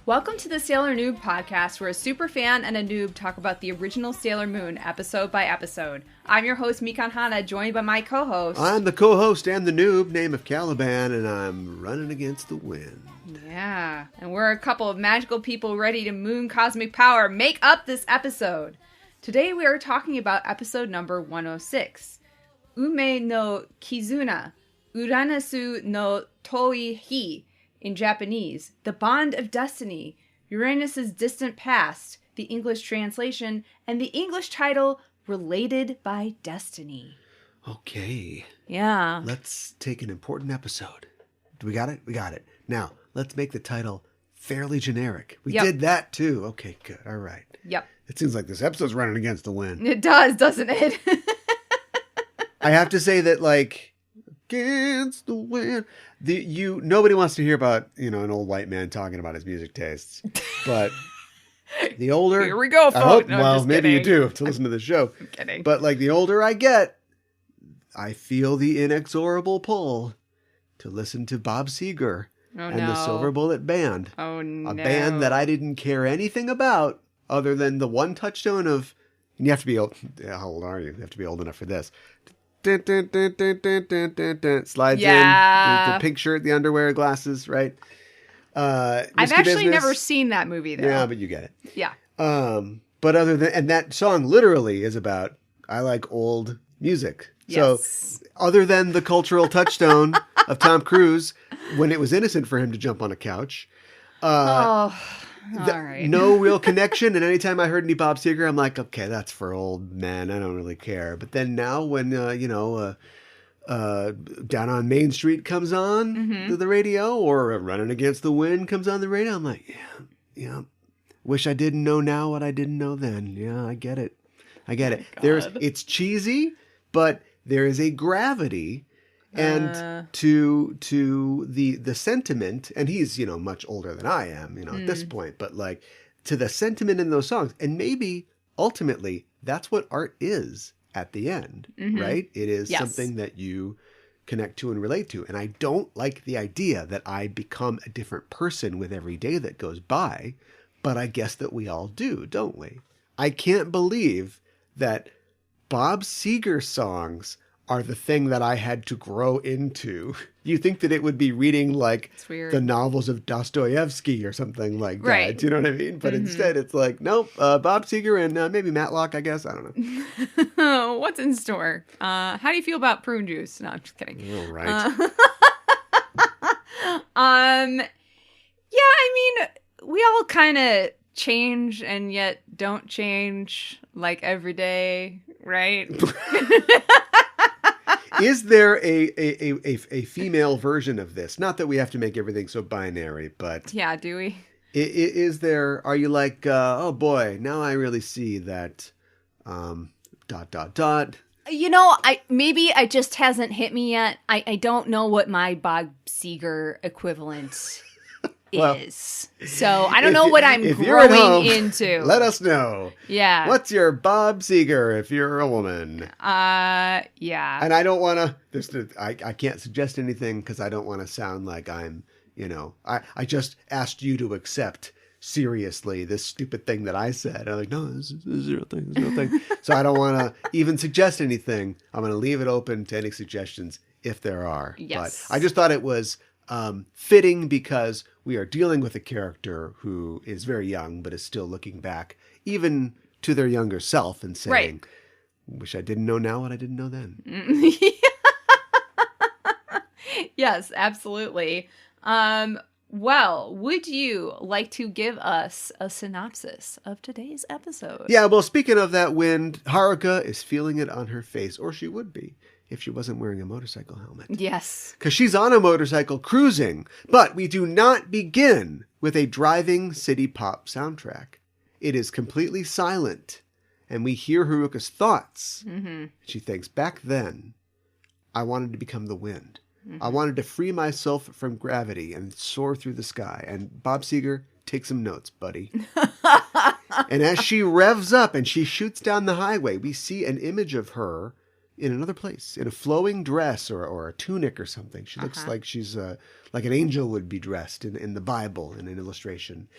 Welcome to the Sailor Noob podcast, where a superfan and a noob talk about the original Sailor Moon episode by episode. I'm your host, Mikan Hana, joined by my co-host. I'm the co-host and the noob, name of Caliban, and I'm running against the wind. Yeah, and we're a couple of magical people ready to moon cosmic power make up this episode. Today we are talking about episode number 106, Ume no Kizuna, Uranasu no Toi Hi. In Japanese, The Bond of Destiny, Uranus's Distant Past, the English translation, and the English title, Related by Destiny. Okay. Yeah. Let's take an important episode. Do we got it? We got it. Now, let's make the title fairly generic. We did that too. Okay, good. All right. Yep. It seems like this episode's running against the wind. It does, doesn't it? I have to say that, like, against the wind. Nobody wants to hear about, an old white man talking about his music tastes. But the older... Here we go, folks. Maybe you do to listen to the show. I'm kidding. But, like, the older I get, I feel the inexorable pull to listen to Bob Seger and the Silver Bullet Band. Oh, no. A band that I didn't care anything about other than the one touchstone of... And you have to be old... How old are you? You have to be old enough for this. Slides in, the pink shirt, the underwear, glasses, right? I've actually never seen that movie, though. Yeah, but you get it. Yeah. But and that song literally is about, I like old music. Yes. So other than the cultural touchstone of Tom Cruise, when it was innocent for him to jump on a couch. All right. No real connection. And anytime I heard any Bob Seger, I'm like, okay, that's for old men. I don't really care. But then now when, Down on Main Street comes on to the radio, or Running Against the Wind comes on the radio, I'm like, yeah. Wish I didn't know now what I didn't know then. Yeah, I get it. It's cheesy, but there is a gravity. And to the sentiment, and he's, much older than I am, at this point, but like to the sentiment in those songs. And maybe ultimately that's what art is at the end, right? It is something that you connect to and relate to. And I don't like the idea that I become a different person with every day that goes by, but I guess that we all do, don't we? I can't believe that Bob Seger songs are the thing that I had to grow into. You think that it would be reading like the novels of Dostoevsky or something like that. Right. Do you know what I mean? But instead it's like, nope, Bob Seger and maybe Matlock, I guess. I don't know. What's in store? How do you feel about prune juice? No, I'm just kidding. All right. Yeah, I mean, we all kind of change and yet don't change like every day, right? Is there a female version of this? Not that we have to make everything so binary, but... Yeah, do we? Is there... Are you like, oh boy, now I really see that... Maybe it just hasn't hit me yet. I don't know what my Bob Seger equivalent is. So I don't know what I'm growing into. Let us know. Yeah. What's your Bob Seger if you're a woman? Yeah. And I don't want to, I can't suggest anything because I don't want to sound like I'm, I just asked you to accept seriously this stupid thing that I said. I'm like, no, this is a real thing. This is a real thing. So I don't want to even suggest anything. I'm going to leave it open to any suggestions if there are. Yes. But I just thought it was fitting because we are dealing with a character who is very young, but is still looking back even to their younger self and saying, wish I didn't know now what I didn't know then. Yes, absolutely. Well, would you like to give us a synopsis of today's episode? Yeah, well, speaking of that wind, Haruka is feeling it on her face, or she would be if she wasn't wearing a motorcycle helmet. Yes. Because she's on a motorcycle cruising, but we do not begin with a driving city pop soundtrack. It is completely silent, and we hear Haruka's thoughts. Mm-hmm. She thinks, back then, I wanted to become the wind. I wanted to free myself from gravity and soar through the sky. And Bob Seger, take some notes, buddy. And as she revs up and she shoots down the highway, we see an image of her in another place, in a flowing dress or a tunic or something. She looks like she's like an angel would be dressed in the Bible in an illustration.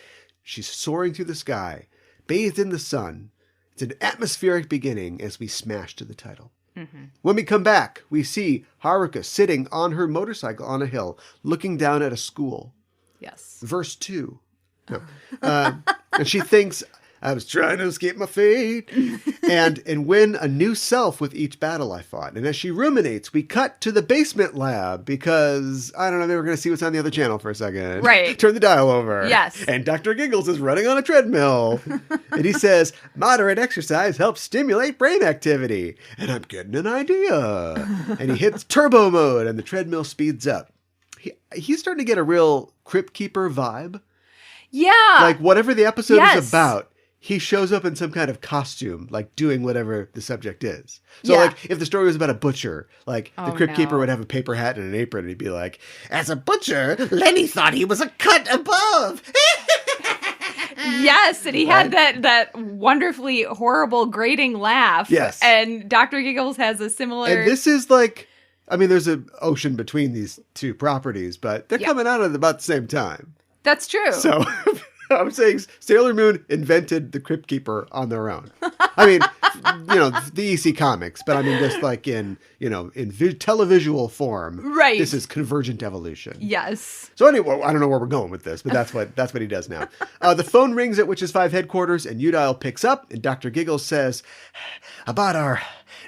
She's soaring through the sky, bathed in the sun. It's an atmospheric beginning as we smash to the title. When we come back, we see Haruka sitting on her motorcycle on a hill, looking down at a school. Yes. Verse 2. No. And she thinks, I was trying to escape my fate and win a new self with each battle I fought. And as she ruminates, we cut to the basement lab because, I don't know, maybe we're going to see what's on the other channel for a second. Right. Turn the dial over. Yes. And Dr. Giggles is running on a treadmill. And he says, moderate exercise helps stimulate brain activity. And I'm getting an idea. And he hits turbo mode and the treadmill speeds up. He's starting to get a real cryptkeeper vibe. Yeah. Like whatever the episode is about. He shows up in some kind of costume, like doing whatever the subject is. So like if the story was about a butcher, like the Crypt Keeper would have a paper hat and an apron and he'd be like, as a butcher, Lenny thought he was a cut above. Yes, and he had that wonderfully horrible grating laugh. Yes. And Dr. Giggles has a similar... And this is like, I mean, there's an ocean between these two properties, but they're coming out at about the same time. That's true. So... I'm saying Sailor Moon invented the Crypt Keeper on their own. I mean, the EC comics, but I mean just like in televisual form. Right. This is convergent evolution. Yes. So anyway, I don't know where we're going with this, but that's what he does now. The phone rings at Witch's 5 headquarters and Udial picks up and Dr. Giggles says, about our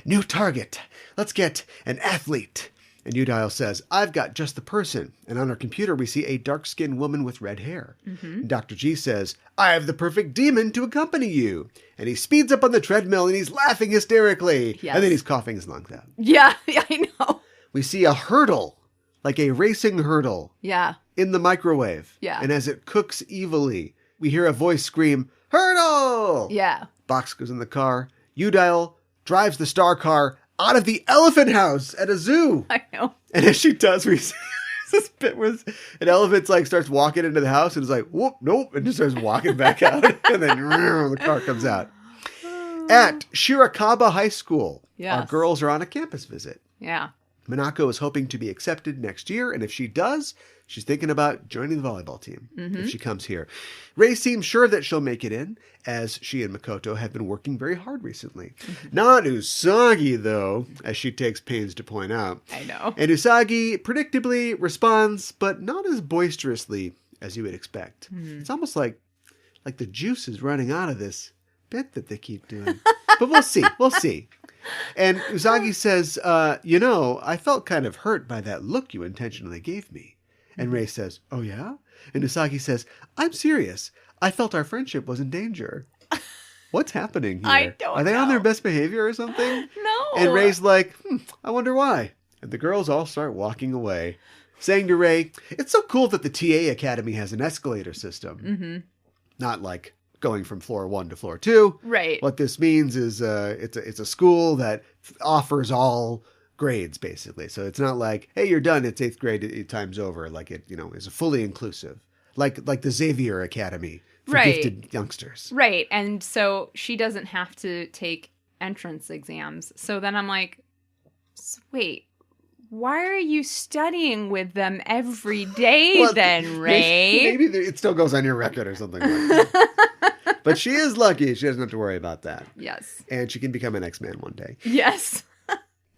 new target, let's get an athlete. And Udial says, I've got just the person. And on our computer, we see a dark-skinned woman with red hair. And Dr. G says, I have the perfect demon to accompany you. And he speeds up on the treadmill and he's laughing hysterically. Yes. And then he's coughing his lungs out. Yeah, I know. We see a hurdle, like a racing hurdle. Yeah. In the microwave. Yeah. And as it cooks evilly, we hear a voice scream, hurdle! Yeah. Box goes in the car. Udial drives the star car out of the elephant house at a zoo. I know. And as she does, we see this bit where an elephant like starts walking into the house and is like, whoop, nope, and just starts walking back out. And then the car comes out. At Shirakawa High School, our girls are on a campus visit. Yeah. Minako is hoping to be accepted next year, and if she does, she's thinking about joining the volleyball team if she comes here. Rei seems sure that she'll make it in, as she and Makoto have been working very hard recently. Not Usagi, though, as she takes pains to point out. I know. And Usagi predictably responds, but not as boisterously as you would expect. It's almost like the juice is running out of this bit that they keep doing. But we'll see. We'll see. And Usagi says, I felt kind of hurt by that look you intentionally gave me. And Rei says, oh yeah? And Usagi says, I'm serious. I felt our friendship was in danger. What's happening here? I don't know. Are they on their best behavior or something? No. And Rei's like, I wonder why. And the girls all start walking away, saying to Rei, it's so cool that the TA Academy has an escalator system. Not like going from floor 1 to floor 2. Right. What this means is it's a school that offers all grades, basically. So it's not like, hey, you're done, it's 8th grade, time's over. Like it, is fully inclusive. Like the Xavier Academy for gifted youngsters. Right. And so she doesn't have to take entrance exams. So then I'm like, wait, why are you studying with them every day then, Rei? Maybe it still goes on your record or something like that. But she is lucky. She doesn't have to worry about that. Yes. And she can become an X-Man one day. Yes.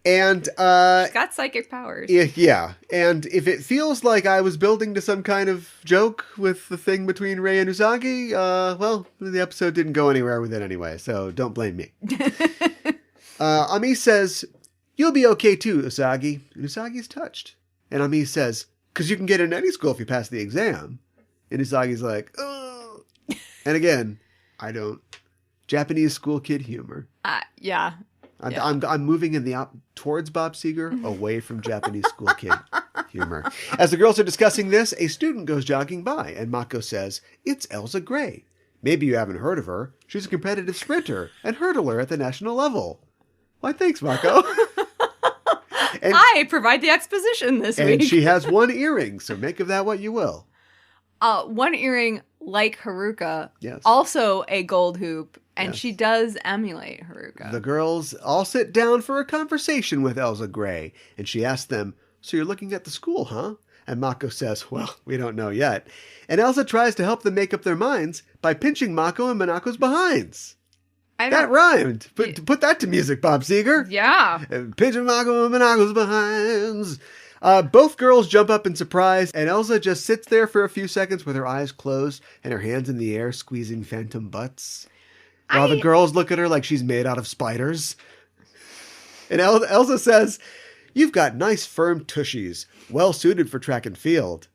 And she's got psychic powers. Yeah. And if it feels like I was building to some kind of joke with the thing between Rei and Usagi, well, the episode didn't go anywhere with it anyway, so don't blame me. Ami says, you'll be okay too, Usagi. And Usagi's touched. And Ami says, because you can get into any school if you pass the exam. And Usagi's like, oh. And again, I don't. Japanese school kid humor. Yeah. I'm moving towards Bob Seger, away from Japanese school kid humor. As the girls are discussing this, a student goes jogging by, and Mako says, it's Elsa Gray. Maybe you haven't heard of her. She's a competitive sprinter and hurdler at the national level. Why, thanks, Mako. I provide the exposition this week. And she has one earring, so make of that what you will. One earring like Haruka. Yes. Also a gold hoop. And Yes. she does emulate Haruka. The girls all sit down for a conversation with Elsa Gray, and she asks them, "So you're looking at the school, huh?" And Mako says, "Well, we don't know yet." And Elsa tries to help them make up their minds by pinching Mako and Monaco's behinds. That rhymed. Put that to music, Bob Seger. Yeah. Pinching Mako and Monaco's behinds. Both girls jump up in surprise, and Elsa just sits there for a few seconds with her eyes closed and her hands in the air, squeezing phantom butts. While the girls look at her like she's made out of spiders. And Elsa says, "You've got nice firm tushies, well suited for track and field."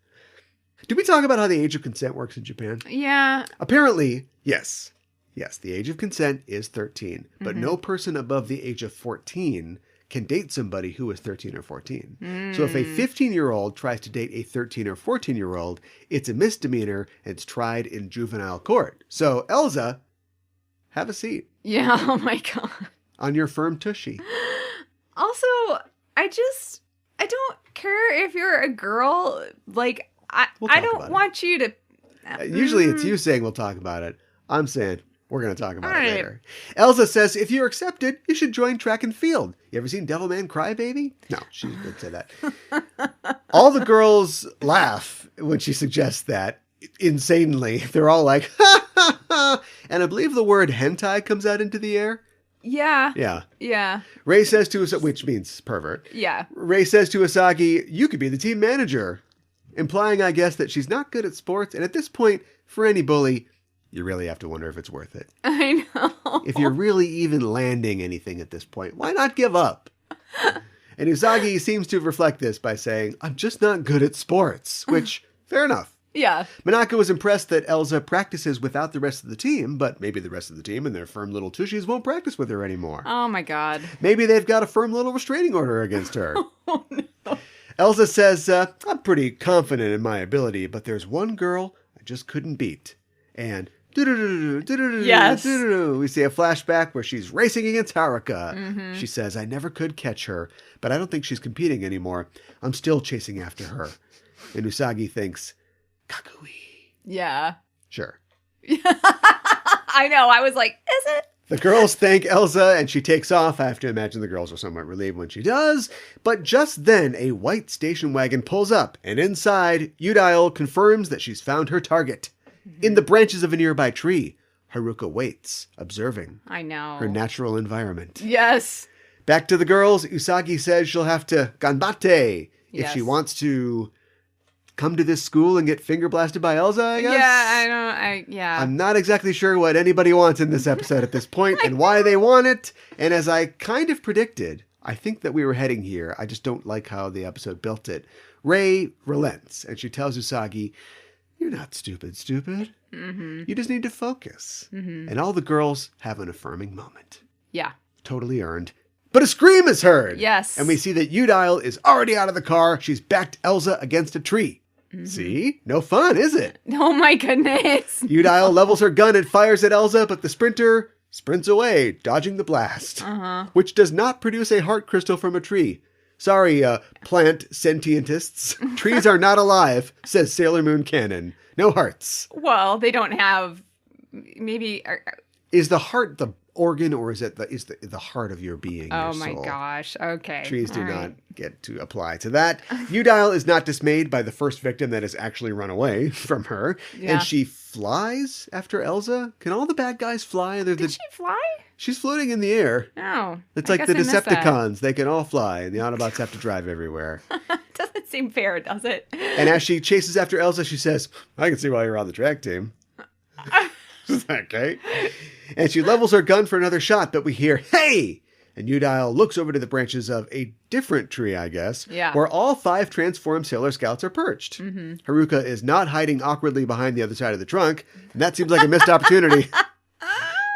Did we talk about how the age of consent works in Japan? Yeah. Apparently, yes. Yes, the age of consent is 13. But no person above the age of 14 can date somebody who is 13 or 14. So if a 15-year-old tries to date a 13 or 14-year-old, it's a misdemeanor and it's tried in juvenile court. So, Elsa, have a seat. Yeah, oh my god. On your firm tushy. Also, I don't care if you're a girl. Like, I don't want you to... Usually it's you saying we'll talk about it. I'm saying we're going to talk about it later. Elsa says, if you're accepted, you should join track and field. You ever seen Devilman Crybaby? No, she didn't say that. All the girls laugh when she suggests that. Insanely. They're all like, ha, ha, ha. And I believe the word hentai comes out into the air. Yeah. Yeah. Yeah. Ray says to Usagi, which means pervert. Yeah. Ray says to Usagi, "You could be the team manager." Implying, I guess, that she's not good at sports. And at this point, for any bully, you really have to wonder if it's worth it. I know. If you're really even landing anything at this point, why not give up? And Usagi seems to reflect this by saying, "I'm just not good at sports," which, fair enough. Yeah. Minako was impressed that Elsa practices without the rest of the team, but maybe the rest of the team and their firm little tushies won't practice with her anymore. Oh my god. Maybe they've got a firm little restraining order against her. Oh no. Elsa says, "I'm pretty confident in my ability, but there's one girl I just couldn't beat." And yes. We see a flashback where she's racing against Haruka. She says, "I never could catch her, but I don't think she's competing anymore. I'm still chasing after her." And Usagi thinks, "Kakui." Yeah. Sure. I know. I was like, is it? The girls thank Elsa and she takes off. I have to imagine the girls are somewhat relieved when she does. But just then, a white station wagon pulls up, and inside, Udial confirms that she's found her target. In the branches of a nearby tree, Haruka waits, observing I know. her natural environment. Yes. Back to the girls, Usagi says she'll have to ganbatte if Yes. she wants to come to this school and get finger blasted by Elsa, I guess? Yeah, I'm not exactly sure what anybody wants in this episode at this point and why they want it. And as I kind of predicted, I think that we were heading here. I just don't like how the episode built it. Rei relents and she tells Usagi, "You're not stupid. You just need to focus." And all the girls have an affirming moment. Yeah. Totally earned. But a scream is heard. Yes. And we see that Udial is already out of the car. She's backed Elsa against a tree. See? No fun, is it? Oh my goodness. Udial levels her gun and fires at Elsa, but the sprinter sprints away, dodging the blast. Which does not produce a heart crystal from a tree. Sorry, plant sentientists. Trees are not alive, says Sailor Moon canon. No hearts. Well, they don't have... Maybe... Is the heart the organ, or is it the heart of your being? Oh your my soul? gosh. Okay. Trees do All not right. get to apply to that. Udial is not dismayed by the first victim that has actually run away from her. Yeah. And she flies after Elsa. Can all the bad guys fly? Did she fly? She's floating in the air. Oh. It's I like the guess I missed that. Decepticons. They can all fly, and the Autobots have to drive everywhere. Doesn't seem fair, does it? And as she chases after Elsa, she says, "I can see why you're on the track team." Okay. And she levels her gun for another shot, but we hear, "Hey!" And Udial looks over to the branches of a different tree, I guess, Yeah. where all 5 transformed Sailor Scouts are perched. Haruka is not hiding awkwardly behind the other side of the trunk, and that seems like a missed opportunity.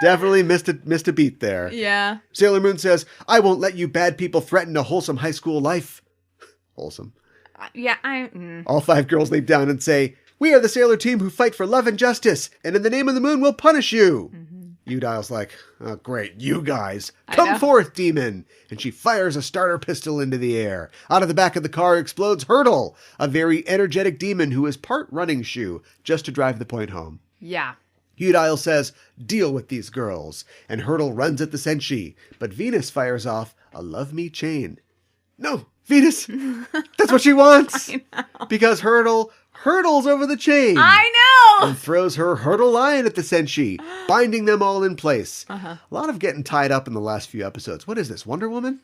Definitely missed a beat there. Yeah. Sailor Moon says, "I won't let you bad people threaten a wholesome high school life." Wholesome. Yeah, All 5 girls leap down and say, "We are the Sailor team who fight for love and justice, and in the name of the moon we'll punish you." Udile's like, oh, great, you guys. I Come know. forth, demon. And she fires a starter pistol into the air. Out of the back of the car explodes Hurdle, a very energetic demon who is part running shoe, just to drive the point home. Yeah. Udile says, deal with these girls. And Hurdle runs at the Senshi. But Venus fires off a love me chain. No, Venus. That's what she wants. I know. Because Hurdle hurdles over the chain. I know. And throws her hurdle line at the Senshi, binding them all in place. Uh-huh. A lot of getting tied up in the last few episodes. What is this, Wonder Woman?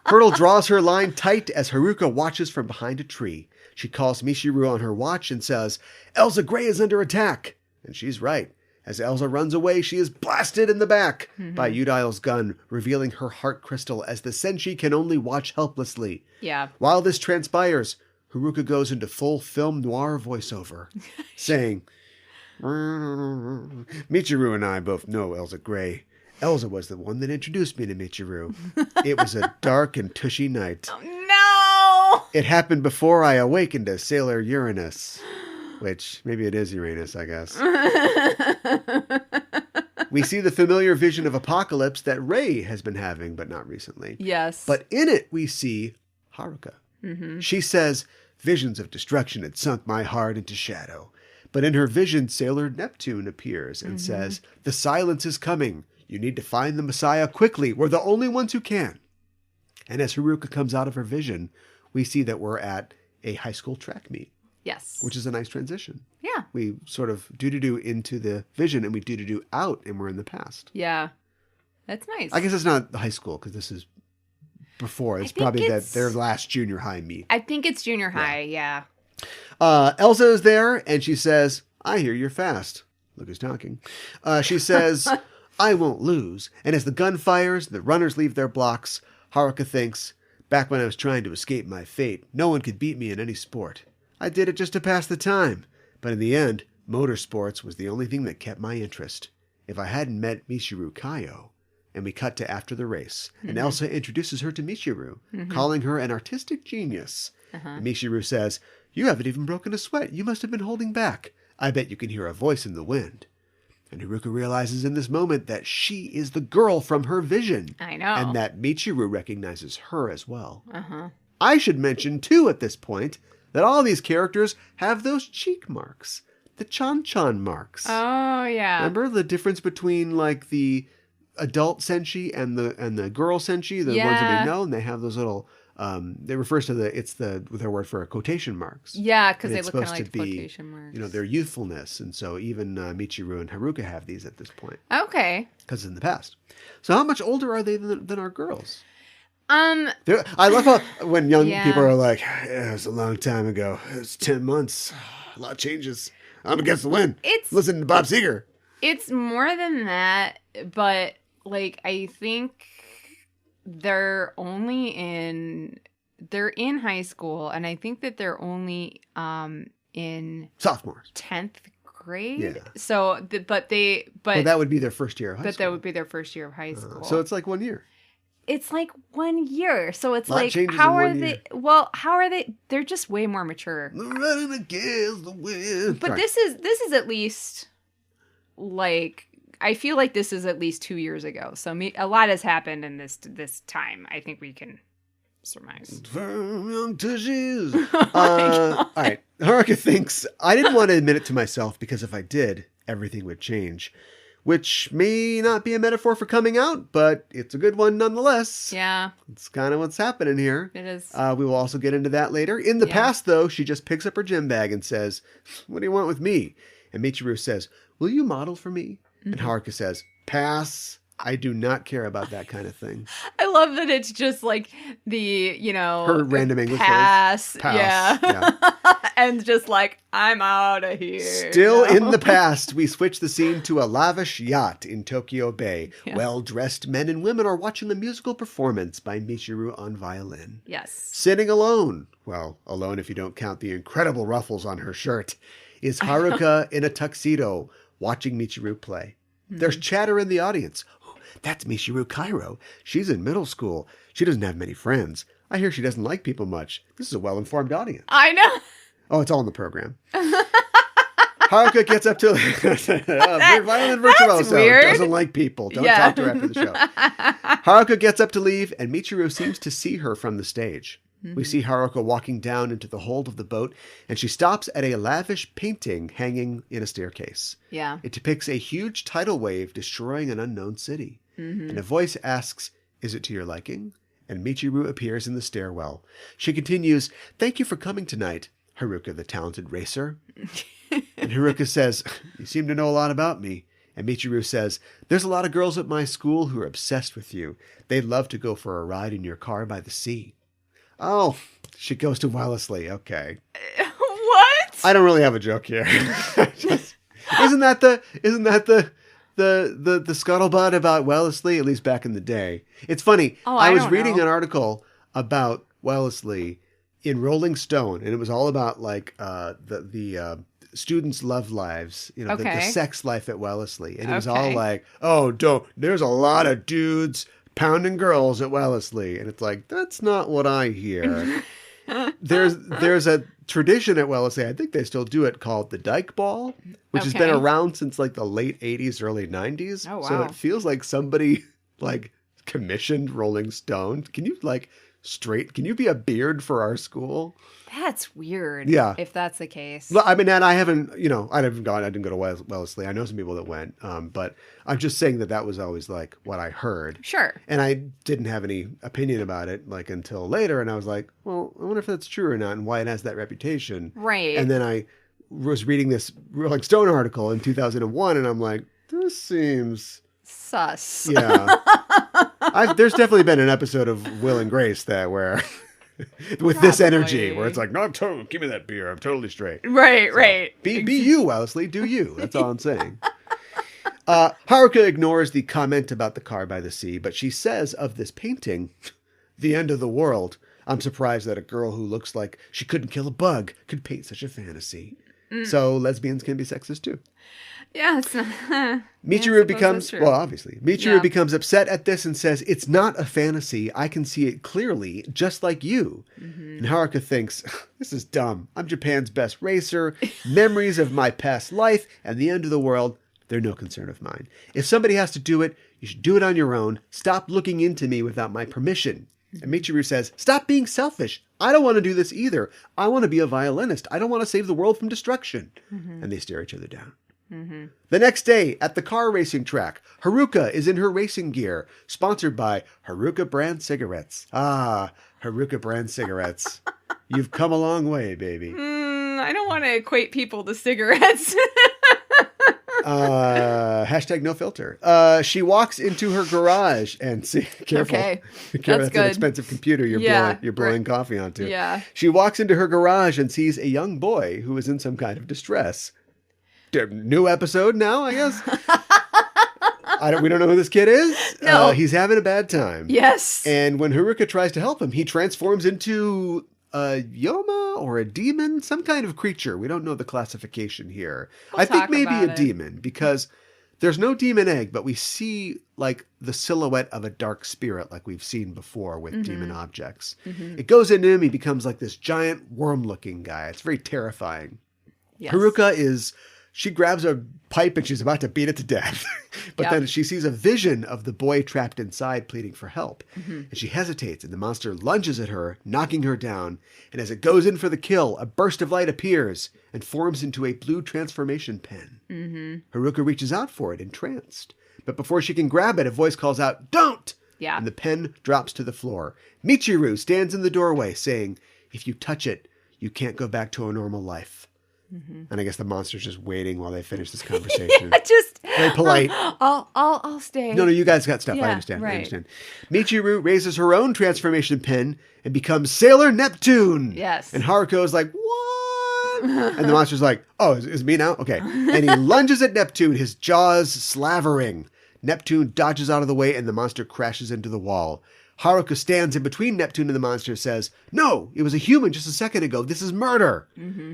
Hurdle draws her line tight as Haruka watches from behind a tree. She calls Michiru on her watch and says, Elsa Gray is under attack. And she's right. As Elsa runs away, she is blasted in the back by Udile's gun, revealing her heart crystal as the Senshi can only watch helplessly. Yeah. While this transpires, Haruka goes into full film noir voiceover, saying, Michiru and I both know Elsa Gray. Elsa was the one that introduced me to Michiru. It was a dark and tushy night. Oh, no. It happened before I awakened as Sailor Uranus. Which, maybe it is Uranus, I guess. We see the familiar vision of Apocalypse that Rei has been having, but not recently. Yes. But in it, we see Haruka. Mm-hmm. She says, visions of destruction had sunk my heart into shadow. But in her vision, Sailor Neptune appears and says, the silence is coming. You need to find the Messiah quickly. We're the only ones who can. And as Haruka comes out of her vision, we see that we're at a high school track meet. Yes. Which is a nice transition. Yeah. We sort of do into the vision and we do out and we're in the past. Yeah. That's nice. I guess it's not high school because this is before. It's probably their last junior high meet. I think it's junior high, yeah. Elsa is there and she says, I hear you're fast. Look who's talking. She says, I won't lose. And as the gun fires, the runners leave their blocks. Haruka thinks, back when I was trying to escape my fate, no one could beat me in any sport. I did it just to pass the time. But in the end, motorsports was the only thing that kept my interest. If I hadn't met Michiru Kaio, and we cut to after the race, and Elsa introduces her to Michiru, calling her an artistic genius. And Michiru says, you haven't even broken a sweat. You must have been holding back. I bet you can hear a voice in the wind. And Haruka realizes in this moment that she is the girl from her vision. I know. And that Michiru recognizes her as well. I should mention, too, at this point, that all these characters have those cheek marks. The chon marks. Oh, yeah. Remember the difference between, like, the adult senshi and the girl senshi? The ones that we know? And they have those little... they refers to their word for quotation marks. Yeah, because they it's look kind of supposed like to be, quotation marks. You know, their youthfulness. And so even Michiru and Haruka have these at this point. Okay. Because in the past. So how much older are they than our girls? I love how when young people are like, it was a long time ago. It was 10 months. A lot of changes. I'm against the wind. Listen to Bob Seger. It's more than that, but like I think they're in high school, and I think that they're only in sophomores, 10th grade. Yeah. So, but that would be their first year of high school. But that would be their first year of high school. So it's like 1 year. It's like 1 year. So it's like, how are they? Well, how are they? They're just way more mature. Running against the wind. But this is at least like, I feel like this is at least 2 years ago. So a lot has happened in this time. I think we can surmise. Young tushies. All right. Haruka thinks, I didn't want to admit it to myself because if I did, everything would change. Which may not be a metaphor for coming out, but it's a good one nonetheless. Yeah. It's kind of what's happening here. It is. We will also get into that later. In the past, though, she just picks up her gym bag and says, what do you want with me? And Michiru says, will you model for me? And Haruka says, pass. I do not care about that kind of thing. I love that it's just like her random English pass. Pass. Yeah. And just like, I'm out of here. Still in the past, we switch the scene to a lavish yacht in Tokyo Bay. Yeah. Well-dressed men and women are watching a musical performance by Michiru on violin. Yes. Sitting alone, well, alone if you don't count the incredible ruffles on her shirt, is Haruka in a tuxedo watching Michiru play. There's chatter in the audience. That's Michiru Kairo. She's in middle school. She doesn't have many friends. I hear she doesn't like people much. This is a well-informed audience. I know. Oh, it's all in the program. Haruka gets up to violent virtuoso. weird. Doesn't like people. Don't talk to her after the show. Haruka gets up to leave, and Michiru seems to see her from the stage. We see Haruka walking down into the hold of the boat, and she stops at a lavish painting hanging in a staircase. Yeah. It depicts a huge tidal wave destroying an unknown city. And a voice asks, "Is it to your liking?" And Michiru appears in the stairwell. She continues, "Thank you for coming tonight, Haruka the talented racer." And Heruka says, "You seem to know a lot about me." And Michiru says, "There's a lot of girls at my school who are obsessed with you. They'd love to go for a ride in your car by the sea." Oh, she goes to wirelessly. Okay. What? I don't really have a joke here. Isn't that the scuttlebutt about Wellesley, at least back in the day? It's funny. I was reading an article about Wellesley in Rolling Stone, and it was all about like the students' love lives, you know, the sex life at Wellesley. And it was all like, "Oh, there's a lot of dudes pounding girls at Wellesley." And it's like, that's not what I hear. There's a tradition at Wellesley, I think they still do it, called the Dyke Ball, which has been around since like the late 80s, early 90s. Oh, wow. So it feels like somebody like commissioned Rolling Stone. Can you be a beard for our school? That's weird. Yeah. If that's the case. Well, I mean, and I didn't go to Wellesley. I know some people that went, but I'm just saying that was always like what I heard. Sure. And I didn't have any opinion about it like until later. And I was like, well, I wonder if that's true or not and why it has that reputation. Right. And then I was reading this Rolling Stone article in 2001 and I'm like, this seems sus. Yeah. There's definitely been an episode of Will and Grace where with this energy, where it's like, no, give me that beer. I'm totally straight. Right, right. Be you, Wellesley. Do you. That's all I'm saying. Haruka ignores the comment about the car by the sea, but she says of this painting, "The end of the world. I'm surprised that a girl who looks like she couldn't kill a bug could paint such a fantasy." So lesbians can be sexist too. Yeah, it's not. Michiru becomes, becomes upset at this and says, "It's not a fantasy. I can see it clearly, just like you." And Haruka thinks, this is dumb. I'm Japan's best racer. Memories of my past life and the end of the world, they're no concern of mine. If somebody has to do it, you should do it on your own. Stop looking into me without my permission. And Michiru says, "Stop being selfish. I don't want to do this either. I want to be a violinist. I don't want to save the world from destruction." And they stare each other down. The next day, at the car racing track, Haruka is in her racing gear, sponsored by Haruka brand cigarettes. Ah, Haruka brand cigarettes. You've come a long way, baby. I don't want to equate people to cigarettes. Hashtag no filter. She walks into her garage and careful. Okay. That's an expensive computer you're blowing coffee onto. Yeah. She walks into her garage and sees a young boy who is in some kind of distress. New episode now, I guess. We don't know who this kid is. No. He's having a bad time. Yes. And when Haruka tries to help him, he transforms into a Yoma or a demon, some kind of creature. We don't know the classification here. I think maybe a demon, because there's no demon egg, but we see like the silhouette of a dark spirit like we've seen before with demon objects. It goes into him. He becomes like this giant worm-looking guy. It's very terrifying. Yes. Haruka she grabs a pipe and she's about to beat it to death. But then she sees a vision of the boy trapped inside pleading for help. And she hesitates and the monster lunges at her, knocking her down. And as it goes in for the kill, a burst of light appears and forms into a blue transformation pen. Haruka reaches out for it, entranced. But before she can grab it, a voice calls out, "Don't!" And the pen drops to the floor. Michiru stands in the doorway saying, "If you touch it, you can't go back to a normal life." And I guess the monster's just waiting while they finish this conversation. Just very polite. I'll stay. No, you guys got stuff. Yeah, I understand. right. I understand. Michiru raises her own transformation pen and becomes Sailor Neptune. Yes. And Haruko is like, "What?" And the monster's like, "Oh, is it me now? Okay." And he lunges at Neptune, his jaws slavering. Neptune dodges out of the way and the monster crashes into the wall. Haruka stands in between Neptune and the monster, says, "No, it was a human just a second ago. This is murder."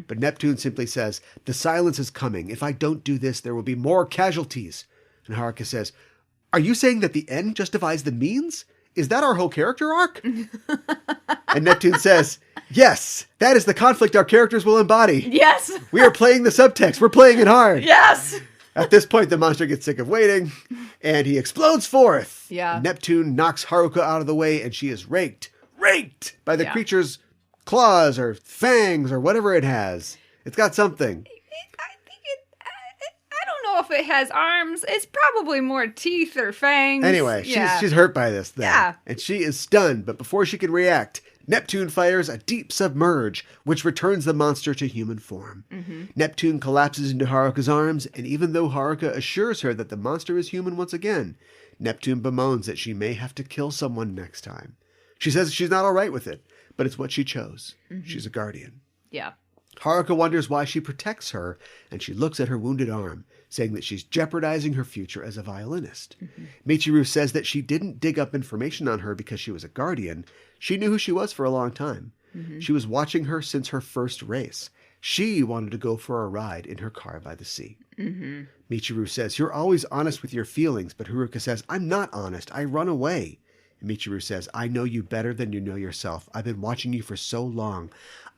But Neptune simply says, "The silence is coming. If I don't do this, there will be more casualties." And Haruka says, "Are you saying that the end justifies the means? is that our whole character arc? And Neptune says, yes, that is the conflict our characters will embody. Yes. We are playing the subtext. We're playing it hard. Yes. At this point, the monster gets sick of waiting, and he explodes forth. Yeah. Neptune knocks Haruka out of the way, and she is raked by the creature's claws or fangs or whatever it has. It's got something. I don't know if it has arms. It's probably more teeth or fangs. Anyway, she's hurt by this thing. Yeah. And she is stunned, but before she can react, Neptune fires a deep submerge, which returns the monster to human form. Mm-hmm. Neptune collapses into Haruka's arms, and even though Haruka assures her that the monster is human once again, Neptune bemoans that she may have to kill someone next time. She says she's not all right with it, but it's what she chose. Mm-hmm. She's a guardian. Yeah. Haruka wonders why she protects her, and she looks at her wounded arm, saying that she's jeopardizing her future as a violinist. Mm-hmm. Michiru says that she didn't dig up information on her because she was a guardian. She knew who she was for a long time. Mm-hmm. She was watching her since her first race. She wanted to go for a ride in her car by the sea. Mm-hmm. Michiru says, you're always honest with your feelings, but Haruka says, I'm not honest. I run away. And Michiru says, I know you better than you know yourself. I've been watching you for so long.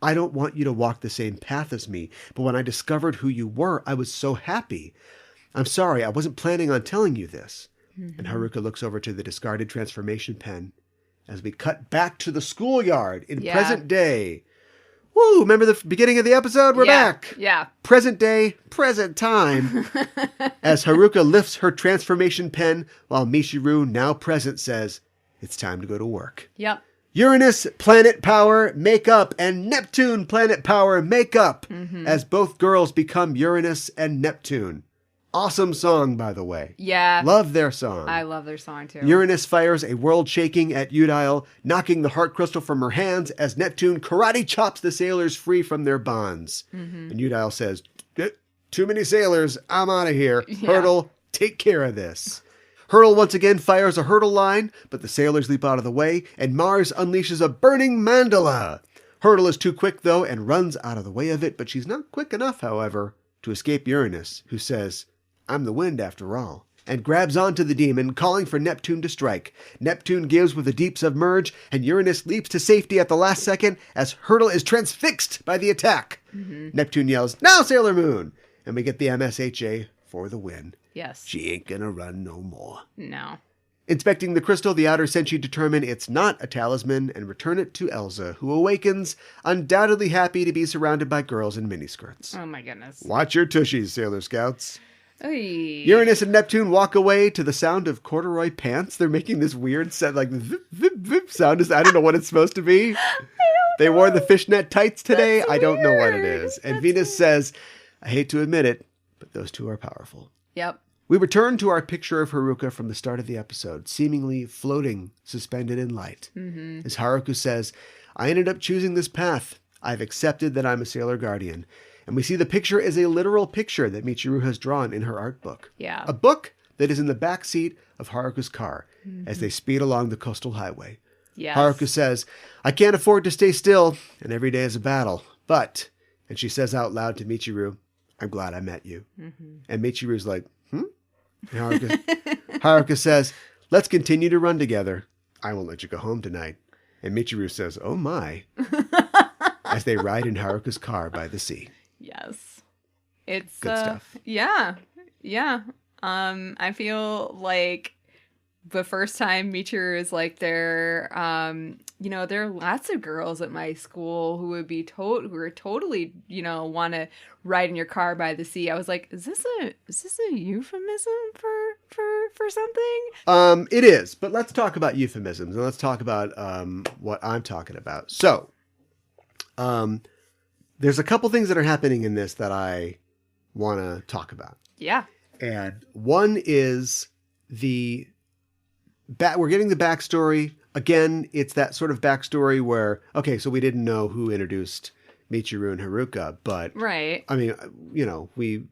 I don't want you to walk the same path as me, but when I discovered who you were, I was so happy. I'm sorry, I wasn't planning on telling you this. Mm-hmm. And Haruka looks over to the discarded transformation pen as we cut back to the schoolyard in present day. Woo, remember the beginning of the episode? We're back. Yeah. Present day, present time. As Haruka lifts her transformation pen while Michiru, now present, says, it's time to go to work. Yep. Uranus, planet power, make up, and Neptune, planet power, make up, as both girls become Uranus and Neptune. Awesome song, by the way. Yeah. Love their song. I love their song, too. Uranus fires a world shaking at Udile, knocking the heart crystal from her hands as Neptune karate chops the sailors free from their bonds. Mm-hmm. And Udile says, too many sailors, I'm out of here. Yeah. Hurdle, take care of this. Hurdle once again fires a hurdle line, but the sailors leap out of the way, and Mars unleashes a burning mandala. Hurdle is too quick, though, and runs out of the way of it, but she's not quick enough, however, to escape Uranus, who says, I'm the wind after all, and grabs onto the demon, calling for Neptune to strike. Neptune gives with a deep submerge, and Uranus leaps to safety at the last second as Hurdle is transfixed by the attack. Mm-hmm. Neptune yells, now Sailor Moon! And we get the MSHA for the win. Yes. She ain't gonna run no more. No. Inspecting the crystal, the outer senshi determine it's not a talisman and return it to Elsa, who awakens, undoubtedly happy to be surrounded by girls in miniskirts. Oh my goodness. Watch your tushies, Sailor Scouts. Oy. Uranus and Neptune walk away to the sound of corduroy pants. They're making this weird like zip, zip, zip sound. I don't know what it's supposed to be. They wore the fishnet tights today. I don't know what it is. And Venus says, I hate to admit it, but those two are powerful. Yep. We return to our picture of Heruka from the start of the episode, seemingly floating, suspended in light. Mm-hmm. As Haruka says, I ended up choosing this path. I've accepted that I'm a Sailor Guardian. And we see the picture is a literal picture that Michiru has drawn in her art book. Yeah. A book that is in the back seat of Haruka's car as they speed along the coastal highway. Yes. Haruka says, I can't afford to stay still, and every day is a battle. But, and she says out loud to Michiru, I'm glad I met you. Mm-hmm. And Michiru's like, Haruka says, let's continue to run together. I won't let you go home tonight. And Michiru says, oh my, as they ride in Haruka's car by the sea. Yes. It's good stuff. Yeah. Yeah. I feel like the first time Michiru is like there, there are lots of girls at my school who would be who are totally, want to ride in your car by the sea. I was like, is this a euphemism for something? It is, but let's talk about euphemisms and let's talk about what I'm talking about. So, there's a couple things that are happening in this that I want to talk about. Yeah. And one is we're getting the backstory. Again, it's that sort of backstory where, okay, so we didn't know who introduced Michiru and Heruka, but right. I mean, we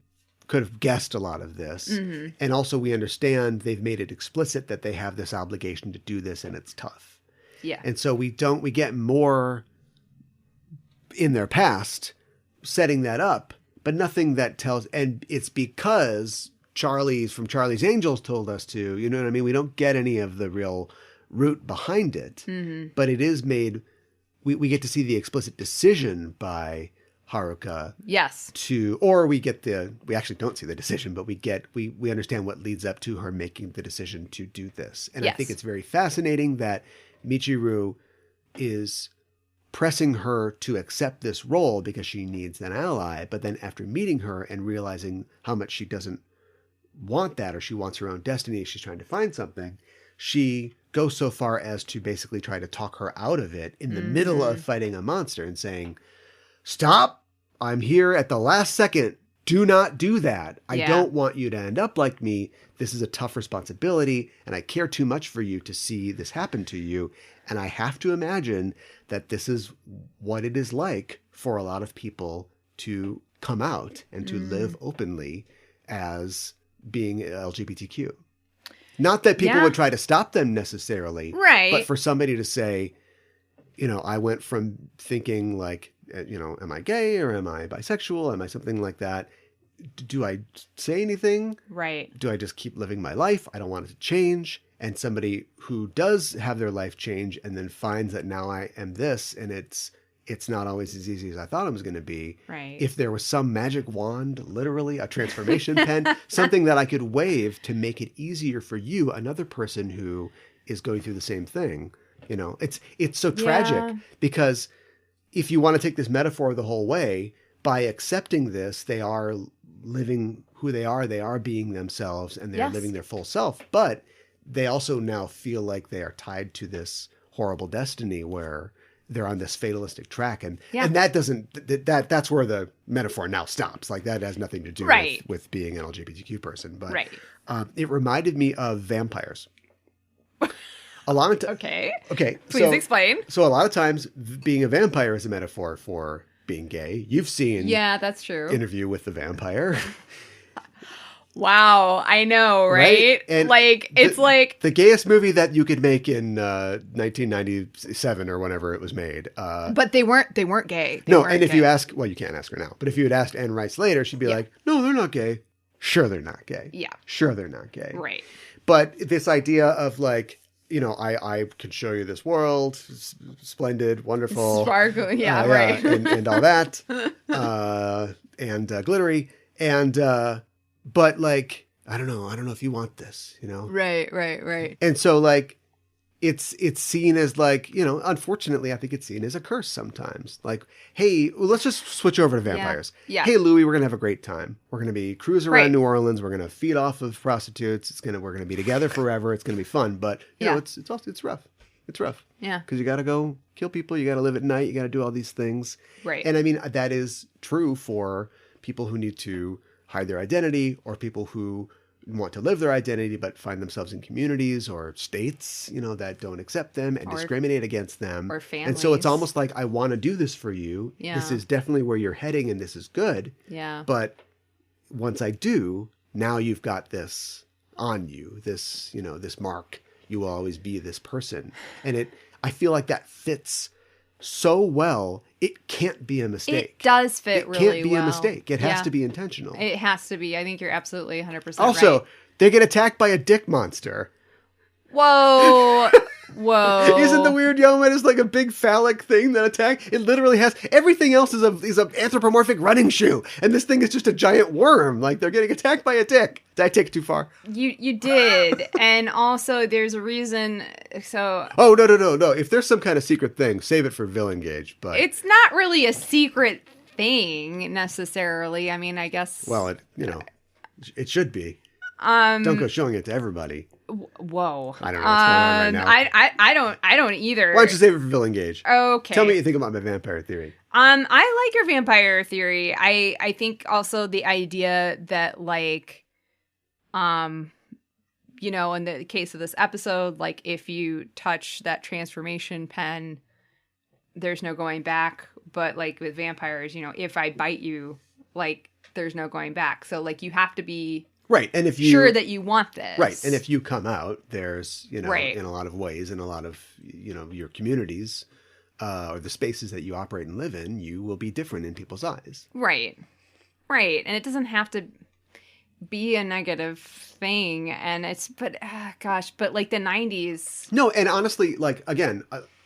could have guessed a lot of this. Mm-hmm. And also we understand they've made it explicit that they have this obligation to do this and it's tough. Yeah. And so we get more in their past setting that up, but nothing that tells, and it's because Charlie's Angels told us to, you know what I mean? We don't get any of the real root behind it, but it is made, we get to see the explicit decision by Haruka. Yes. Or we actually don't see the decision, but we understand what leads up to her making the decision to do this. And I think it's very fascinating that Michiru is pressing her to accept this role because she needs an ally. But then after meeting her and realizing how much she doesn't want that, or she wants her own destiny, she's trying to find something, she goes so far as to basically try to talk her out of it in the middle of fighting a monster and saying, stop, I'm here at the last second. Do not do that. I don't want you to end up like me. This is a tough responsibility, and I care too much for you to see this happen to you. And I have to imagine that this is what it is like for a lot of people to come out and to live openly as being LGBTQ. Not that people would try to stop them necessarily, right? But for somebody to say, I went from thinking like, am I gay or am I bisexual? Am I something like that? Do I say anything? Right. Do I just keep living my life? I don't want it to change. And somebody who does have their life change and then finds that now I am this, and it's not always as easy as I thought it was going to be. Right. If there was some magic wand, literally a transformation pen, something that I could wave to make it easier for you, another person who is going through the same thing, it's so tragic because if you want to take this metaphor the whole way, by accepting this, they are living who they are being themselves, and they're living their full self. But they also now feel like they are tied to this horrible destiny where they're on this fatalistic track. And that that's where the metaphor now stops. Like that has nothing to do with being an LGBTQ person. But it reminded me of vampires. A lot of Okay. Please explain. So a lot of times being a vampire is a metaphor for being gay. You've seen that's true. Interview with the Vampire. Wow, I know, right? And it's like the gayest movie that you could make in 1997 or whenever it was made. But they weren't gay. If you ask, well, you can't ask her now, but if you had asked Anne Rice later, she'd be like, no, they're not gay. Sure, they're not gay. Yeah. Sure, they're not gay. Right. But this idea of like, I can show you this world, splendid, wonderful. Sparkle, right. and all that, and glittery. And, but like, I don't know if you want this, Right. And so like, it's seen as like, unfortunately, I think it's seen as a curse sometimes. Like, hey, let's just switch over to vampires. Yeah. Hey, Louis, we're going to have a great time. We're going to be cruise around New Orleans. We're going to feed off of prostitutes. We're going to be together forever. It's going to be fun. But, it's rough. It's rough. Yeah. Because you got to go kill people. You got to live at night. You got to do all these things. Right. And I mean, that is true for people who need to hide their identity, or people who want to live their identity but find themselves in communities or states, that don't accept them and discriminate against them. Or families. And so it's almost like, I want to do this for you. Yeah. This is definitely where you're heading and this is good. Yeah. But once I do, now you've got this on you, this, this mark. You will always be this person. And I feel like that fits so well, it can't be a mistake. It does fit really well. It can't be a mistake. It has to be intentional. It has to be. I think you're absolutely 100% also, right. They get attacked by a dick monster. Whoa. Isn't the weird Yoma just like a big phallic thing that attacks? It literally has everything else is a anthropomorphic running shoe, and this thing is just a giant worm. Like they're getting attacked by a dick. Did I take it too far? You did, and also there's a reason. So no. If there's some kind of secret thing, save it for Villain Gauge. But it's not really a secret thing necessarily. I mean, I guess. Well, it should be. Don't go showing it to everybody. Whoa. I don't know what's going on right now. I don't either. Why don't you save it for Villain Gauge? Okay. Tell me what you think about my vampire theory. I like your vampire theory. I think also the idea that like, in the case of this episode, like if you touch that transformation pen, there's no going back. But like with vampires, if I bite you, like there's no going back. So like you have to be right, and if you sure that you want this, right, and if you come out, there's right. in a lot of ways, in a lot of your communities or the spaces that you operate and live in, you will be different in people's eyes. Right, and it doesn't have to be a negative thing, and it's but like the 90s. No, and honestly, like again,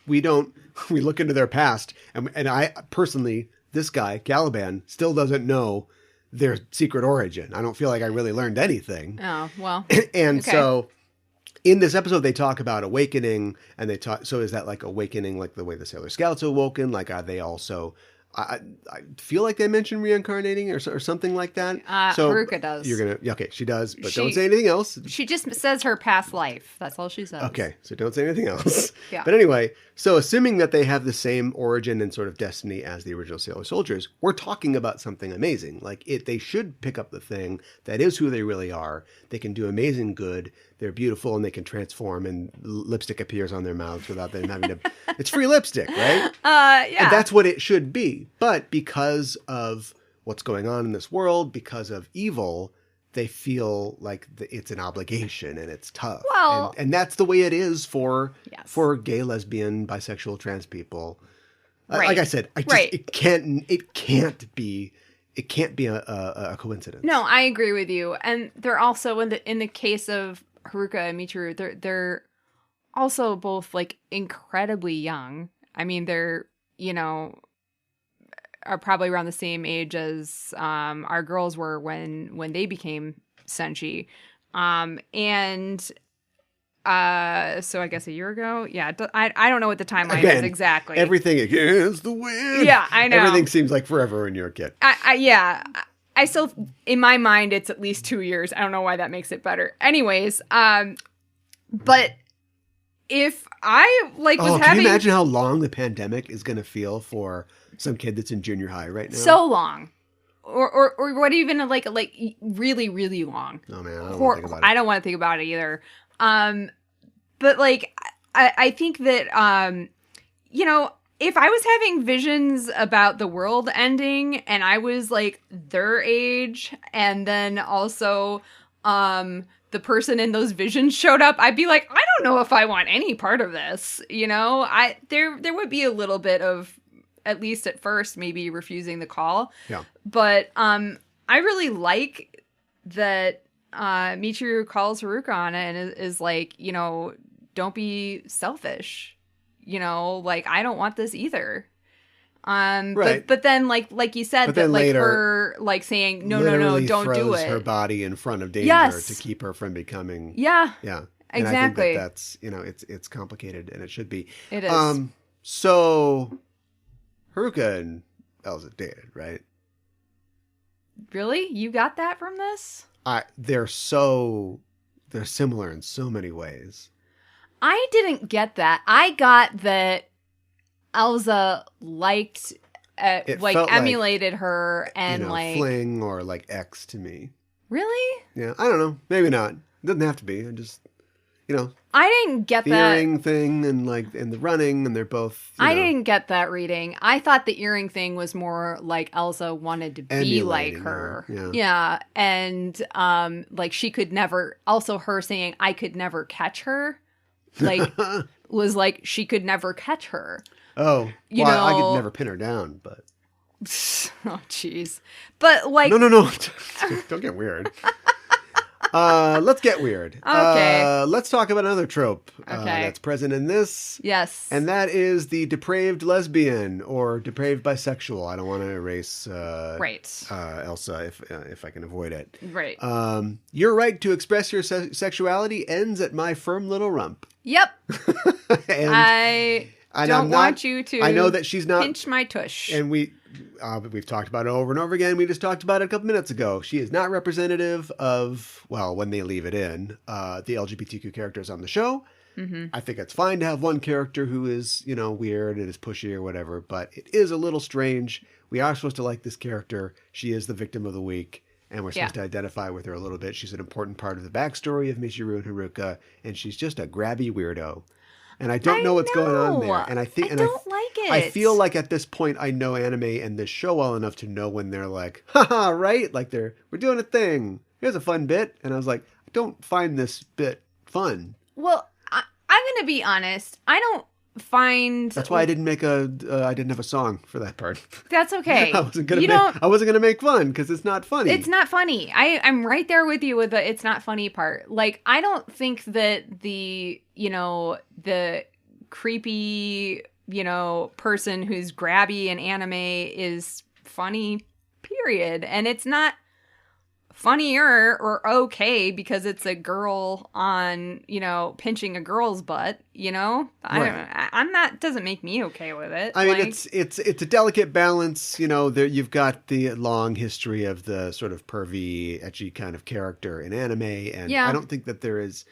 we look into their past, and I personally, this guy Caliban still doesn't know their secret origin. I don't feel like I really learned anything. Oh well, and okay. So in this episode they talk about awakening, and they talk. So is that like awakening, like the way the Sailor Scouts awoken? Like are they also? I feel like they mentioned reincarnating or something like that. So Haruka does. She does, but don't say anything else. She just says her past life. That's all she says. Okay, so don't say anything else. Yeah. But anyway, so assuming that they have the same origin and sort of destiny as the original Sailor Soldiers, we're talking about something amazing. Like they should pick up the thing that is who they really are. They can do amazing good. They're beautiful and they can transform, and lipstick appears on their mouths without them having to. It's free lipstick, right? Yeah. And that's what it should be. But because of what's going on in this world, because of evil, they feel like it's an obligation and it's tough. Well, and that's the way it is for gay, lesbian, bisexual, trans people. Right. Like I said, it can't be a coincidence. No, I agree with you. And they're also in the case of Haruka and Michiru, they're also both like incredibly young. I mean, they're, are probably around the same age as our girls were when they became senshi. So I guess a year ago. Yeah, I don't know what the timeline is exactly. Everything against the wind. Yeah, I know. Everything seems like forever when you're a kid. I still, in my mind, it's at least 2 years. I don't know why that makes it better. Anyways, but if I can you imagine how long the pandemic is going to feel for some kid that's in junior high right now? So long. Or what even like really, really long. Oh man, I don't want to think about it. I don't want to think about it either. But like, I think that, if I was having visions about the world ending and I was like their age, and then also, the person in those visions showed up, I'd be like, I don't know if I want any part of this. There would be a little bit of, at least at first, maybe refusing the call. Yeah. But I really like that Michiru calls Haruka on it and is like, don't be selfish. Like, I don't want this either. Right. But then like you said, that like later, her like saying no, don't do it. Her body in front of danger to keep her from becoming. Yeah. Yeah. Exactly. And I think that's it's complicated, and it should be. It is. So Haruka and Elsa dated, right? Really? You got that from this? They're similar in so many ways. I didn't get that. I got that Elsa liked, emulated her and fling or like X to me. Really? Yeah, I don't know. Maybe not. It doesn't have to be. I just, I didn't get the that. earring thing and the running, and they're both. I didn't get that reading. I thought the earring thing was more like Elsa wanted to be like her. Yeah. And like she could never. Also, her saying I could never catch her, like was like she could never catch her. Oh, I could never pin her down, but. Oh, jeez. But like. No. Don't get weird. Let's get weird. Okay. Let's talk about another trope that's present in this. Yes. And that is the depraved lesbian or depraved bisexual. I don't want to erase Elsa if I can avoid it. Right. Your right to express your sexuality ends at my firm little rump. Yep. I don't want you to. I know that she's not pinch my tush. And we've talked about it over and over again. We just talked about it a couple minutes ago. She is not representative of, when they leave it in, the LGBTQ characters on the show. Mm-hmm. I think it's fine to have one character who is, weird and is pushy or whatever, but it is a little strange. We are supposed to like this character. She is the victim of the week, and we're supposed to identify with her a little bit. She's an important part of the backstory of Michiru and Haruka, and she's just a grabby weirdo. And I don't know what's going on there. And I don't like it. I feel like at this point I know anime and this show well enough to know when they're like, haha, right? Like we're doing a thing. Here's a fun bit. And I was like, I don't find this bit fun. Well, I'm going to be honest. I don't find... That's why I didn't have a song for that part. That's okay. I wasn't gonna make fun because it's not funny. It's not funny. I'm right there with you with the it's not funny part. Like, I don't think that the creepy, person who's grabby in anime is funny, period. And it's not funnier or okay because it's a girl on, pinching a girl's butt, doesn't make me okay with it. I mean, it's a delicate balance, there you've got the long history of the sort of pervy, ecchi kind of character in anime, and I don't think that there is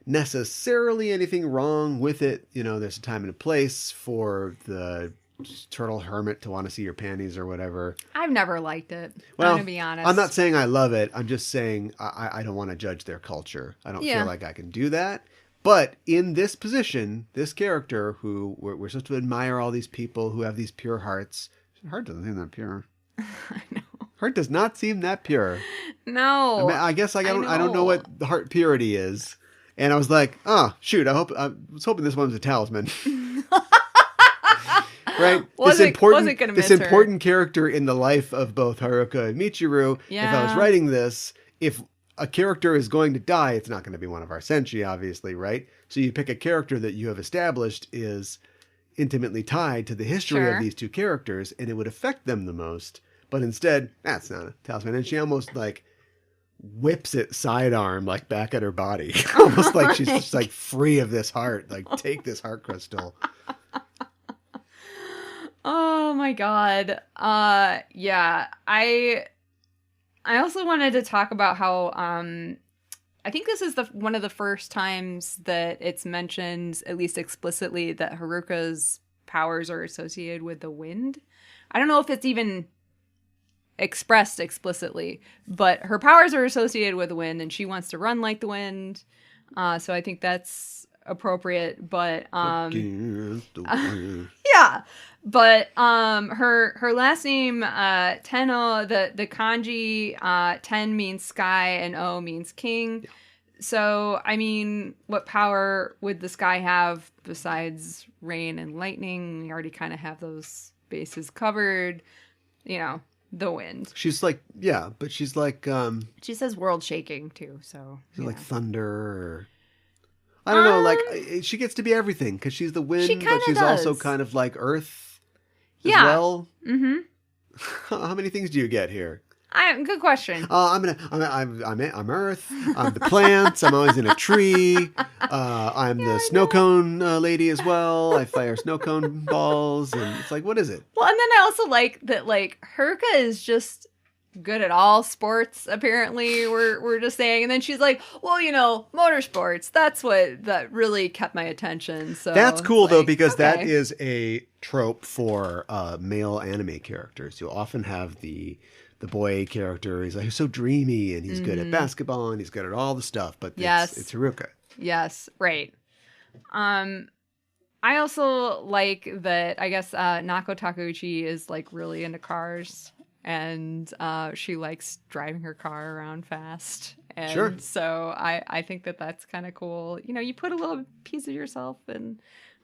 necessarily anything wrong with it. There's a time and a place for the turtle hermit to want to see your panties or whatever. I've never liked it. Well, I'm gonna be honest. I'm not saying I love it. I'm just saying I don't want to judge their culture. I don't feel like I can do that. But in this position, this character who we're supposed to admire all these people who have these pure hearts. Heart doesn't seem that pure. I know. Heart does not seem that pure. No. I mean, I guess I don't know what the heart purity is. And I was like, oh shoot! I was hoping this one was a talisman. Right? This important character in the life of both Haruka and Michiru. Yeah. If I was writing this, if a character is going to die, it's not going to be one of our senshi, obviously, right? So you pick a character that you have established is intimately tied to the history of these two characters, and it would affect them the most. But instead, that's not a talisman. And she almost whips it sidearm back at her body. Almost like she's just free of this heart. Take this heart crystal. Oh my god. Yeah. I also wanted to talk about how I think this is one of the first times that it's mentioned, at least explicitly, that Haruka's powers are associated with the wind. I don't know if it's even expressed explicitly, but her powers are associated with the wind and she wants to run like the wind. So I think that's appropriate, but yeah. But her last name, Tenoh, the kanji, ten means sky and O means king. Yeah. So, I mean, what power would the sky have besides rain and lightning? We already kind of have those bases covered. The wind. She's but she's she says world shaking too, so. She's like thunder or... I don't know, she gets to be everything because she's the wind, but she's also kind of like earth as well. Mm-hmm. How many things do you get here? Good question. I'm earth. I'm the plants. I'm always in a tree. I'm the snow cone lady as well. I fire snow cone balls, and it's what is it? Well, and then I also like that Haruka is just good at all sports, apparently, we're just saying. And then she's like, well, motorsports, that really kept my attention. So that's cool, though, because that is a trope for male anime characters. You'll often have the boy character. He's so dreamy, and he's good at basketball, and he's good at all the stuff. But it's Haruka. Yes, right. I also like that, I guess, Nako Takeuchi is really into cars. And she likes driving her car around fast. And so I think that's kind of cool. You put a little piece of yourself in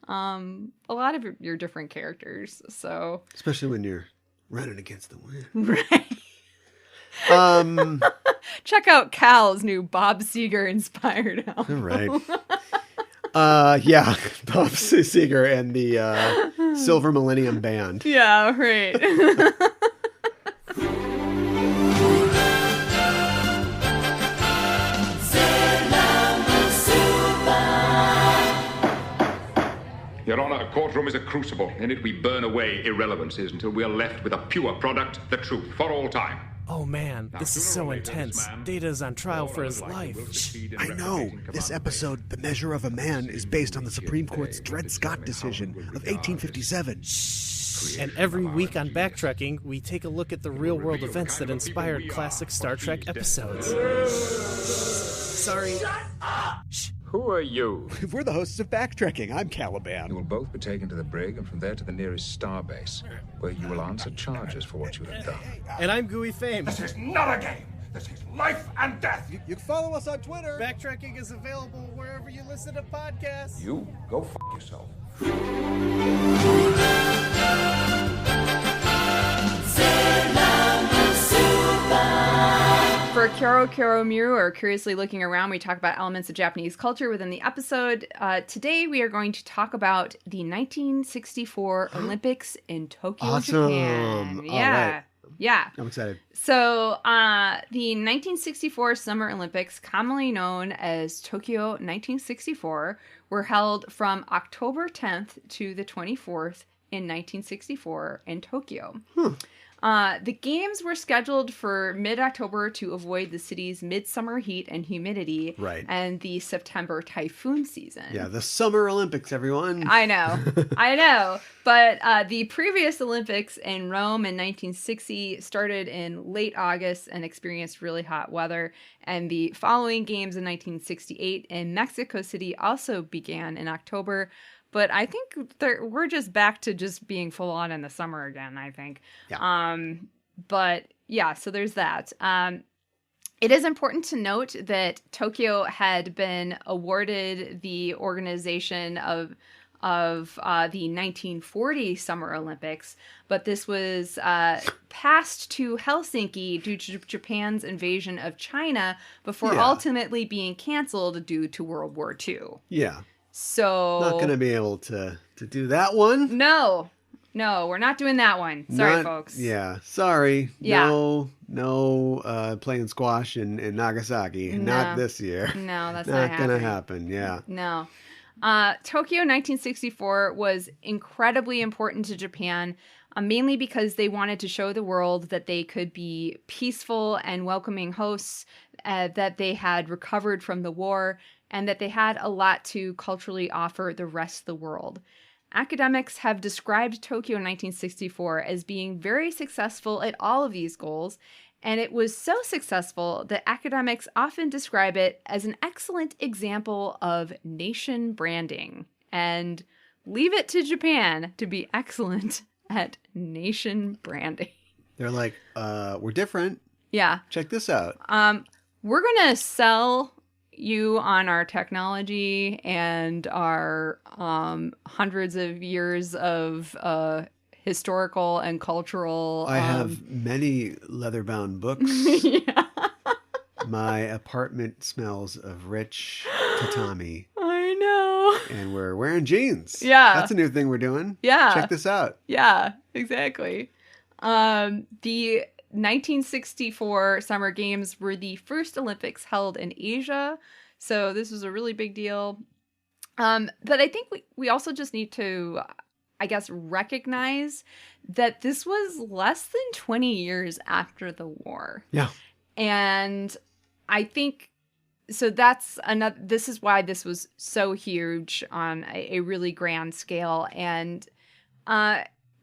a lot of your different characters. So especially when you're running against the wind. Right. Check out Cal's new Bob Seger inspired album. All right. Yeah, Bob Seger and the Silver Millennium Band. Yeah, right. Your Honor, a courtroom is a crucible. In it we burn away irrelevancies until we are left with a pure product, the truth, for all time. Oh man, this is so intense. Data's on trial for his life. I know. This episode, The Measure of a Man, is based on the Supreme Court's Dred Scott decision of 1857. And every week on Backtracking, we take a look at the real-world events that inspired classic Star Trek episodes. Sorry. Shut up! Shh. Who are you? We're the hosts of Backtracking. I'm Caliban. You will both be taken to the brig and from there to the nearest starbase, where you will answer charges for what you have done. And I'm Gooey Fame. This is not a game. This is life and death. You can follow us on Twitter. Backtracking is available wherever you listen to podcasts. You go f*** yourself. For Kyoro Kyoro Miru, or Curiously Looking Around, we talk about elements of Japanese culture within the episode. Today we are going to talk about the 1964 Olympics in Tokyo, Japan. All Yeah. right. Yeah. I'm excited. So, the 1964 Summer Olympics, commonly known as Tokyo 1964, were held from October 10th to the 24th in 1964 in Tokyo. The games were scheduled for mid-October to avoid the city's midsummer heat and humidity, Right. and the September typhoon season. Yeah, the Summer Olympics, everyone. I know. I know. But the previous Olympics in Rome in 1960 started in late August and experienced really hot weather. And the following games in 1968 in Mexico City also began in October. But I think we're just back to just being full on in the summer again, I think. Yeah. But yeah, so there's that. It is important to note that Tokyo had been awarded the organization of the 1940 Summer Olympics, but this was passed to Helsinki due to Japan's invasion of China before ultimately being canceled due to World War II. Yeah. So Not going to be able to do that one. No, we're not doing that one. Sorry, folks. Yeah, sorry. Yeah. No playing squash in Nagasaki. No. Not this year. No, that's not not going to happening. happen. Yeah. No. Tokyo 1964 was incredibly important to Japan, mainly because they wanted to show the world that they could be peaceful and welcoming hosts, that they had recovered from the war, and that they had a lot to culturally offer the rest of the world. Academics have described Tokyo 1964 as being very successful at all of these goals, and it was so successful that academics often describe it as an excellent example of nation branding, and leave it to Japan to be excellent at nation branding. They're like, we're different. Yeah. Check this out. We're going to sell you on our technology and our hundreds of years of historical and cultural. I have many leather-bound books. Yeah. My apartment smells of rich tatami. I know. And we're wearing jeans. Yeah. That's a new thing we're doing. Yeah. Check this out. Yeah, exactly. The 1964 Summer Games were the first Olympics held in Asia, so this was a really big deal. But I think we also just need to, I guess, recognize that this was less than 20 years after the war. Yeah. And I think, so that's another, this is why this was so huge on a really grand scale. And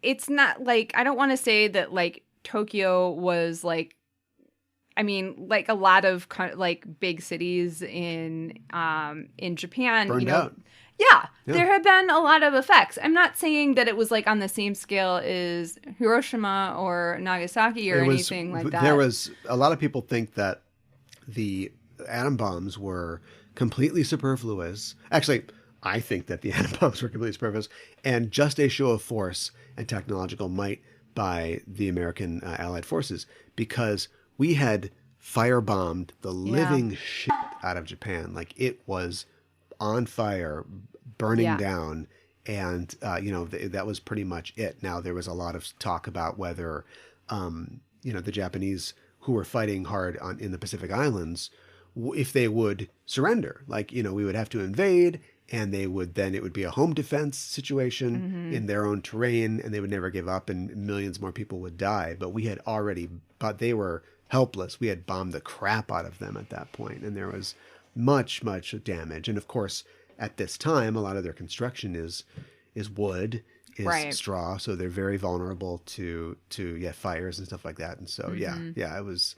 it's not like, I don't want to say that like Tokyo was like, I mean, like a lot of like big cities in Japan, Burned out. Yeah, there have been a lot of effects. I'm not saying that it was like on the same scale as Hiroshima or Nagasaki or anything like that. There was a lot of people think that the atom bombs were completely superfluous. Actually, I think that the atom bombs were completely superfluous and just a show of force and technological might by the American Allied forces, because we had firebombed the living shit out of Japan. Like, it was on fire, burning down, and that was pretty much it. Now, there was a lot of talk about whether the Japanese who were fighting hard in the Pacific Islands, if they would surrender. Like, we would have to invade, and it would be a home defense situation in their own terrain, and they would never give up, and millions more people would die. But they were helpless. We had bombed the crap out of them at that point, and there was much, much damage. And of course, at this time, a lot of their construction is wood, is straw, so they're very vulnerable to fires and stuff like that. And so it was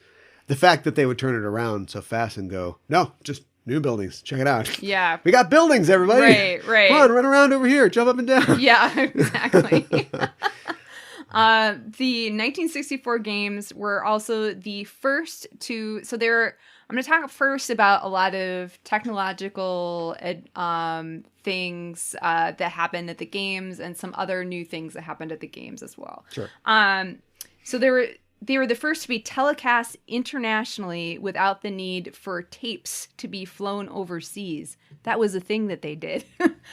the fact that they would turn it around so fast and go, no, just new buildings. Check it out. Yeah. We got buildings, everybody. Right. Come on, run around over here. Jump up and down. Yeah, exactly. The 1964 games were also the first to, so there I'm going to talk first about a lot of technological things that happened at the games and some other new things that happened at the games as well. Sure. So they were the first to be telecast internationally without the need for tapes to be flown overseas. That was a thing that they did.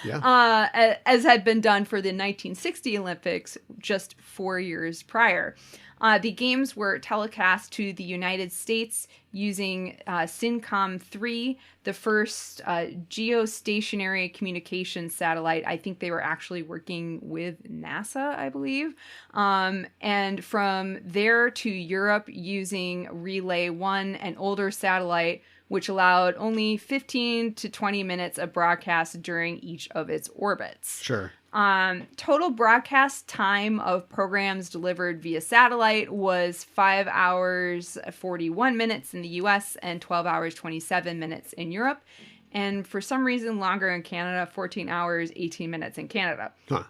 Yeah. As had been done for the 1960 Olympics just 4 years prior. The games were telecast to the United States using Syncom 3, the first geostationary communication satellite. I think they were actually working with NASA, I believe. And from there to Europe using Relay 1, an older satellite, which allowed only 15 to 20 minutes of broadcast during each of its orbits. Sure. Total broadcast time of programs delivered via satellite was 5 hours 41 minutes in the US and 12 hours 27 minutes in Europe. And for some reason longer in Canada, 14 hours 18 minutes in Canada. Huh.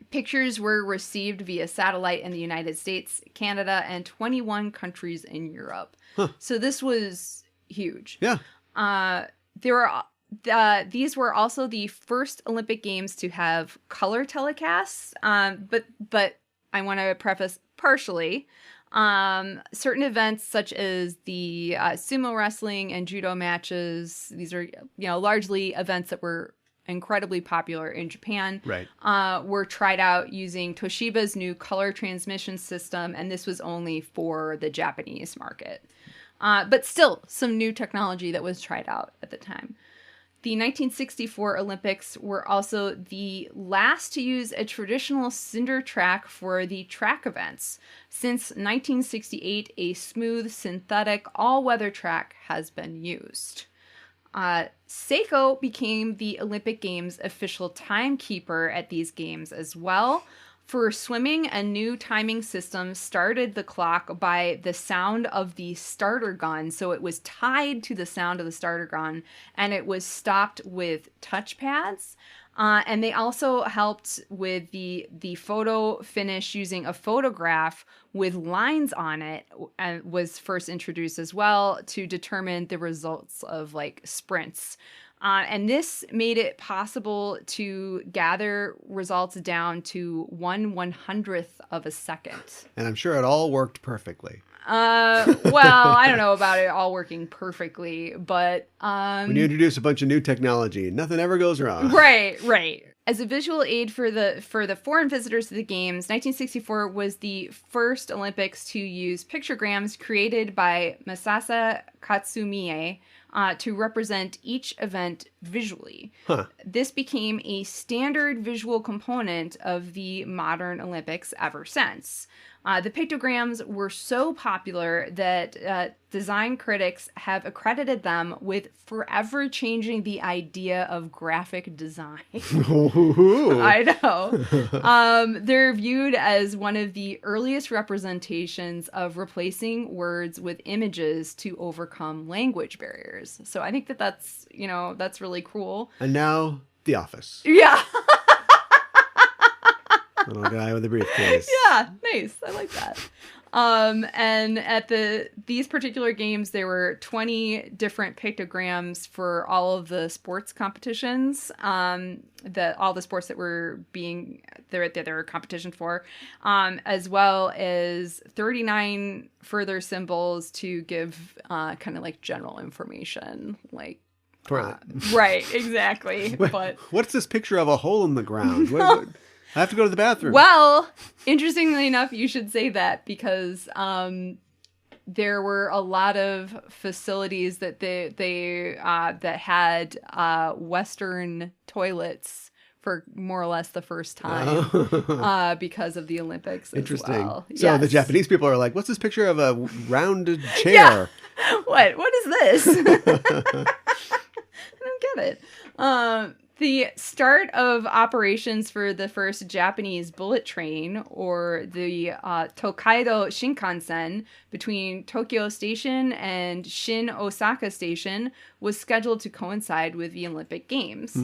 Pictures were received via satellite in the United States, Canada, and 21 countries in Europe. Huh. So this was huge. Yeah. These were also the first Olympic Games to have color telecasts, but I want to preface partially. Certain events such as the sumo wrestling and judo matches, these are largely events that were incredibly popular in Japan, Right. were tried out using Toshiba's new color transmission system, and this was only for the Japanese market. But still, some new technology that was tried out at the time. The 1964 Olympics were also the last to use a traditional cinder track for the track events. Since 1968, a smooth, synthetic, all-weather track has been used. Seiko became the Olympic Games official timekeeper at these games as well. For swimming, a new timing system started the clock by the sound of the starter gun. So it was tied to the sound of the starter gun, and it was stopped with touchpads. And they also helped with the photo finish using a photograph with lines on it, and was first introduced as well to determine the results of sprints. And this made it possible to gather results down to 1/100th of a second. And I'm sure it all worked perfectly. Well, I don't know about it all working perfectly, but when you introduce a bunch of new technology, nothing ever goes wrong. Right. As a visual aid for the foreign visitors to the games, 1964 was the first Olympics to use pictograms created by Masasa Katsumiya to represent each event visually. Huh. This became a standard visual component of the modern Olympics ever since. The pictograms were so popular that design critics have accredited them with forever changing the idea of graphic design. I know. They're viewed as one of the earliest representations of replacing words with images to overcome language barriers. So I think that's really cool. And now, The Office. Yeah. Little guy with a briefcase. Yeah, nice. I like that. And at these particular games, there were 20 different pictograms for all of the sports competitions. All the sports that were there were competition for, as well as 39 further symbols to give kind of general information, Toilet. Right, exactly. But what's this picture of a hole in the ground? What? I have to go to the bathroom. Well, interestingly enough, you should say that because there were a lot of facilities that that had Western toilets for more or less the first time because of the Olympics. Interesting. As well. So yes. the Japanese people are like, "What's this picture of a rounded chair?" Yeah. What is this? I don't get it. The start of operations for the first Japanese bullet train, or the Tokaido Shinkansen, between Tokyo Station and Shin Osaka Station, was scheduled to coincide with the Olympic Games.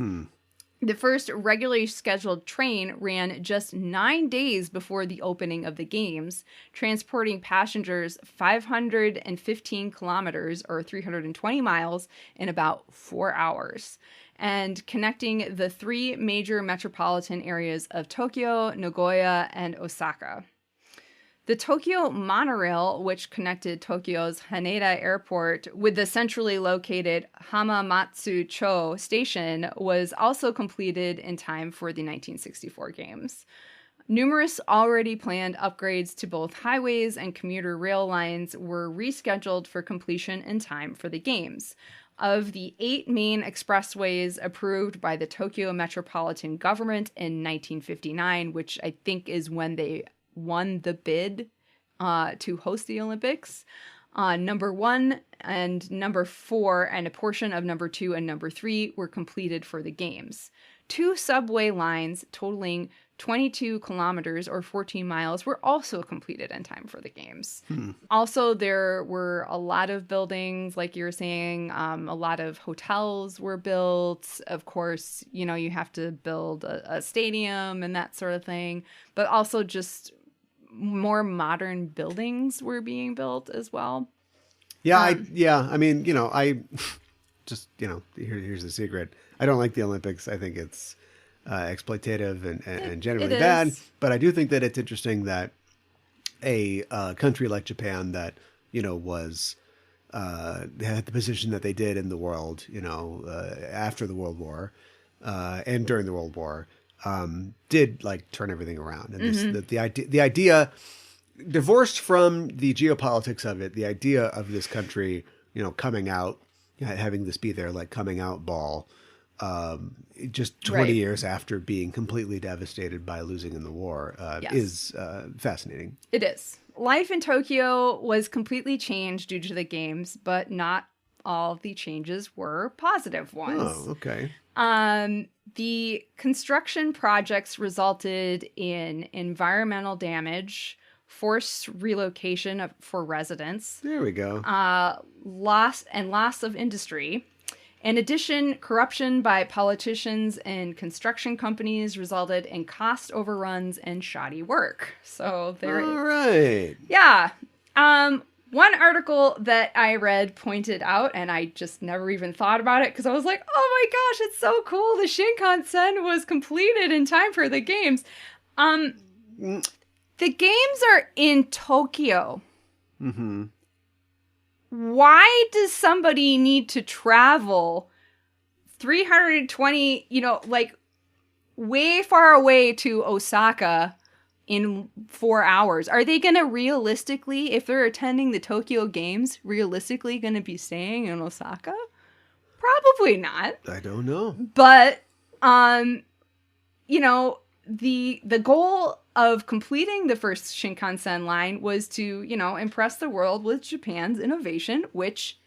The first regularly scheduled train ran just 9 days before the opening of the games, transporting passengers 515 kilometers or 320 miles in about 4 hours, and connecting the 3 major metropolitan areas of Tokyo, Nagoya, and Osaka. The Tokyo Monorail, which connected Tokyo's Haneda Airport with the centrally located Hamamatsu-cho station, was also completed in time for the 1964 games. Numerous already planned upgrades to both highways and commuter rail lines were rescheduled for completion in time for the games. Of the 8 main expressways approved by the Tokyo Metropolitan Government in 1959, which I think is when they won the bid to host the Olympics. Number 1 and number 4 and a portion of number 2 and number 3 were completed for the games. 2 subway lines totaling 22 kilometers or 14 miles were also completed in time for the games. Also, there were a lot of buildings, like you were saying, a lot of hotels were built. Of course, you know, you have to build a stadium and that sort of thing, but also just more modern buildings were being built as well. Yeah, I mean, you know, I just, you know, here's the secret. I don't like the Olympics. I think it's exploitative and generally bad. But I do think that it's interesting that a country like Japan that, you know, was had the position that they did in the world, you know, after the World War and during the World War, did like turn everything around. And this, the idea, divorced from the geopolitics of it, the idea of this country, you know, coming out, having this be their like coming out ball, just 20 years after being completely devastated by losing in the war, is fascinating. It is. Life in Tokyo was completely changed due to the games, but not all of the changes were positive ones. Oh, okay. The construction projects resulted in environmental damage, forced relocation for residents. There we go. Loss of industry. In addition, corruption by politicians and construction companies resulted in cost overruns and shoddy work. So there. All right. Yeah. One article that I read pointed out, and I just never even thought about it because I was like, oh my gosh, it's so cool. The Shinkansen was completed in time for the games. The games are in Tokyo. Mm-hmm. Why does somebody need to travel 320, you know, like way far away to Osaka in 4 hours? Are they going to realistically, if they're attending the Tokyo Games, realistically going to be staying in Osaka? Probably not. I don't know. But, you know, the goal of completing the first Shinkansen line was to, you know, impress the world with Japan's innovation, which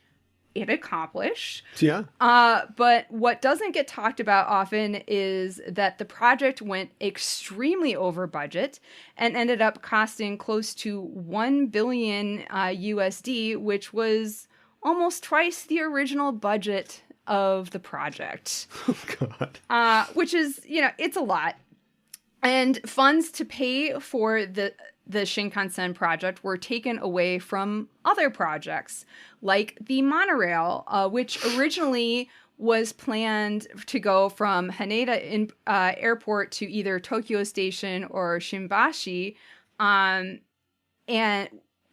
it accomplished. Yeah. But what doesn't get talked about often is that the project went extremely over budget and ended up costing close to 1 billion USD, which was almost twice the original budget of the project. Oh, God. Which is, you know, it's a lot. And funds to pay for the Shinkansen project were taken away from other projects, like the monorail, which originally was planned to go from Haneda Airport to either Tokyo Station or Shimbashi, and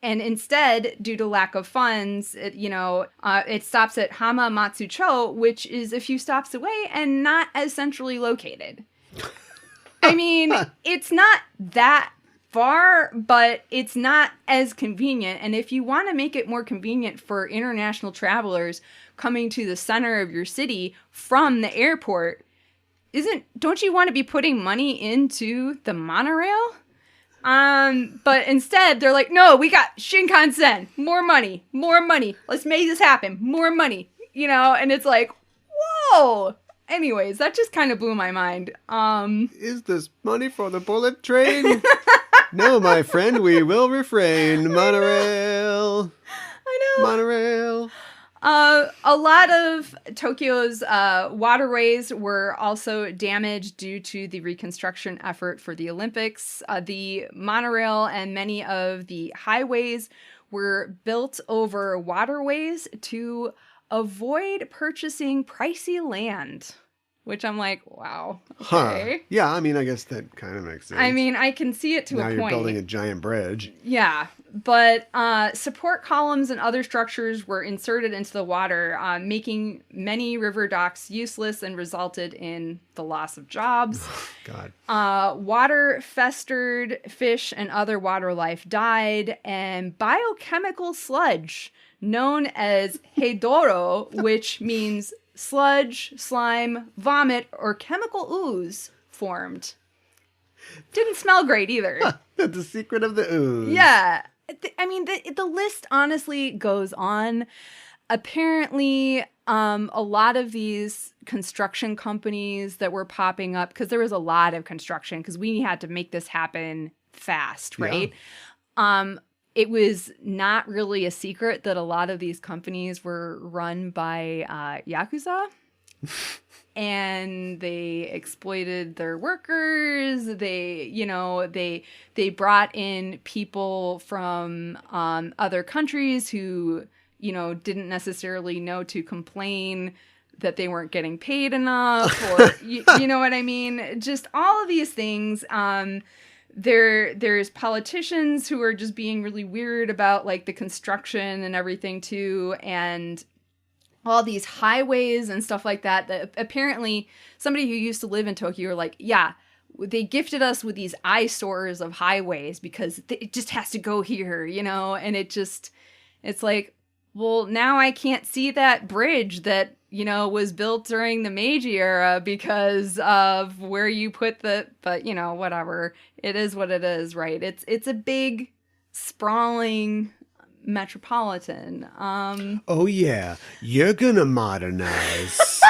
instead, due to lack of funds, it stops at Hamamatsu-cho, which is a few stops away and not as centrally located. I mean, it's not that far, but it's not as convenient. And if you want to make it more convenient for international travelers coming to the center of your city from the airport, don't you want to be putting money into the monorail? But instead they're like, no, we got Shinkansen, more money. Let's make this happen. More money, you know? And it's like, whoa. Anyways, that just kind of blew my mind. Is this money for the bullet train? No, my friend, we will refrain. Monorail. I know. Monorail. A lot of Tokyo's waterways were also damaged due to the reconstruction effort for the Olympics. The monorail and many of the highways were built over waterways to avoid purchasing pricey land, which I'm like, wow. Okay. Huh. Yeah, I mean, I guess that kind of makes sense. I mean, I can see it to a now point. You're building a giant bridge. Yeah, but support columns and other structures were inserted into the water, making many river docks useless and resulted in the loss of jobs. God. Water festered, fish and other water life died, and biochemical sludge, known as hedoro, which means sludge, slime, vomit, or chemical ooze, formed. Didn't smell great either. The secret of the ooze. Yeah. I mean, the list honestly goes on. Apparently, a lot of these construction companies that were popping up, because there was a lot of construction, because we had to make this happen fast, right? Yeah. It was not really a secret that a lot of these companies were run by Yakuza. And they exploited their workers. They brought in people from other countries who, didn't necessarily know to complain that they weren't getting paid enough, or you know what I mean? Just all of these things. There's politicians who are just being really weird about like the construction and everything too, and all these highways and stuff like that. That apparently somebody who used to live in Tokyo were like, yeah, they gifted us with these eyesores of highways because it just has to go here, and it's like, well, now I can't see that bridge that, was built during the Meiji era because of where you put but whatever. It is what it is, right? It's a big, sprawling metropolitan. Oh yeah, you're gonna modernize.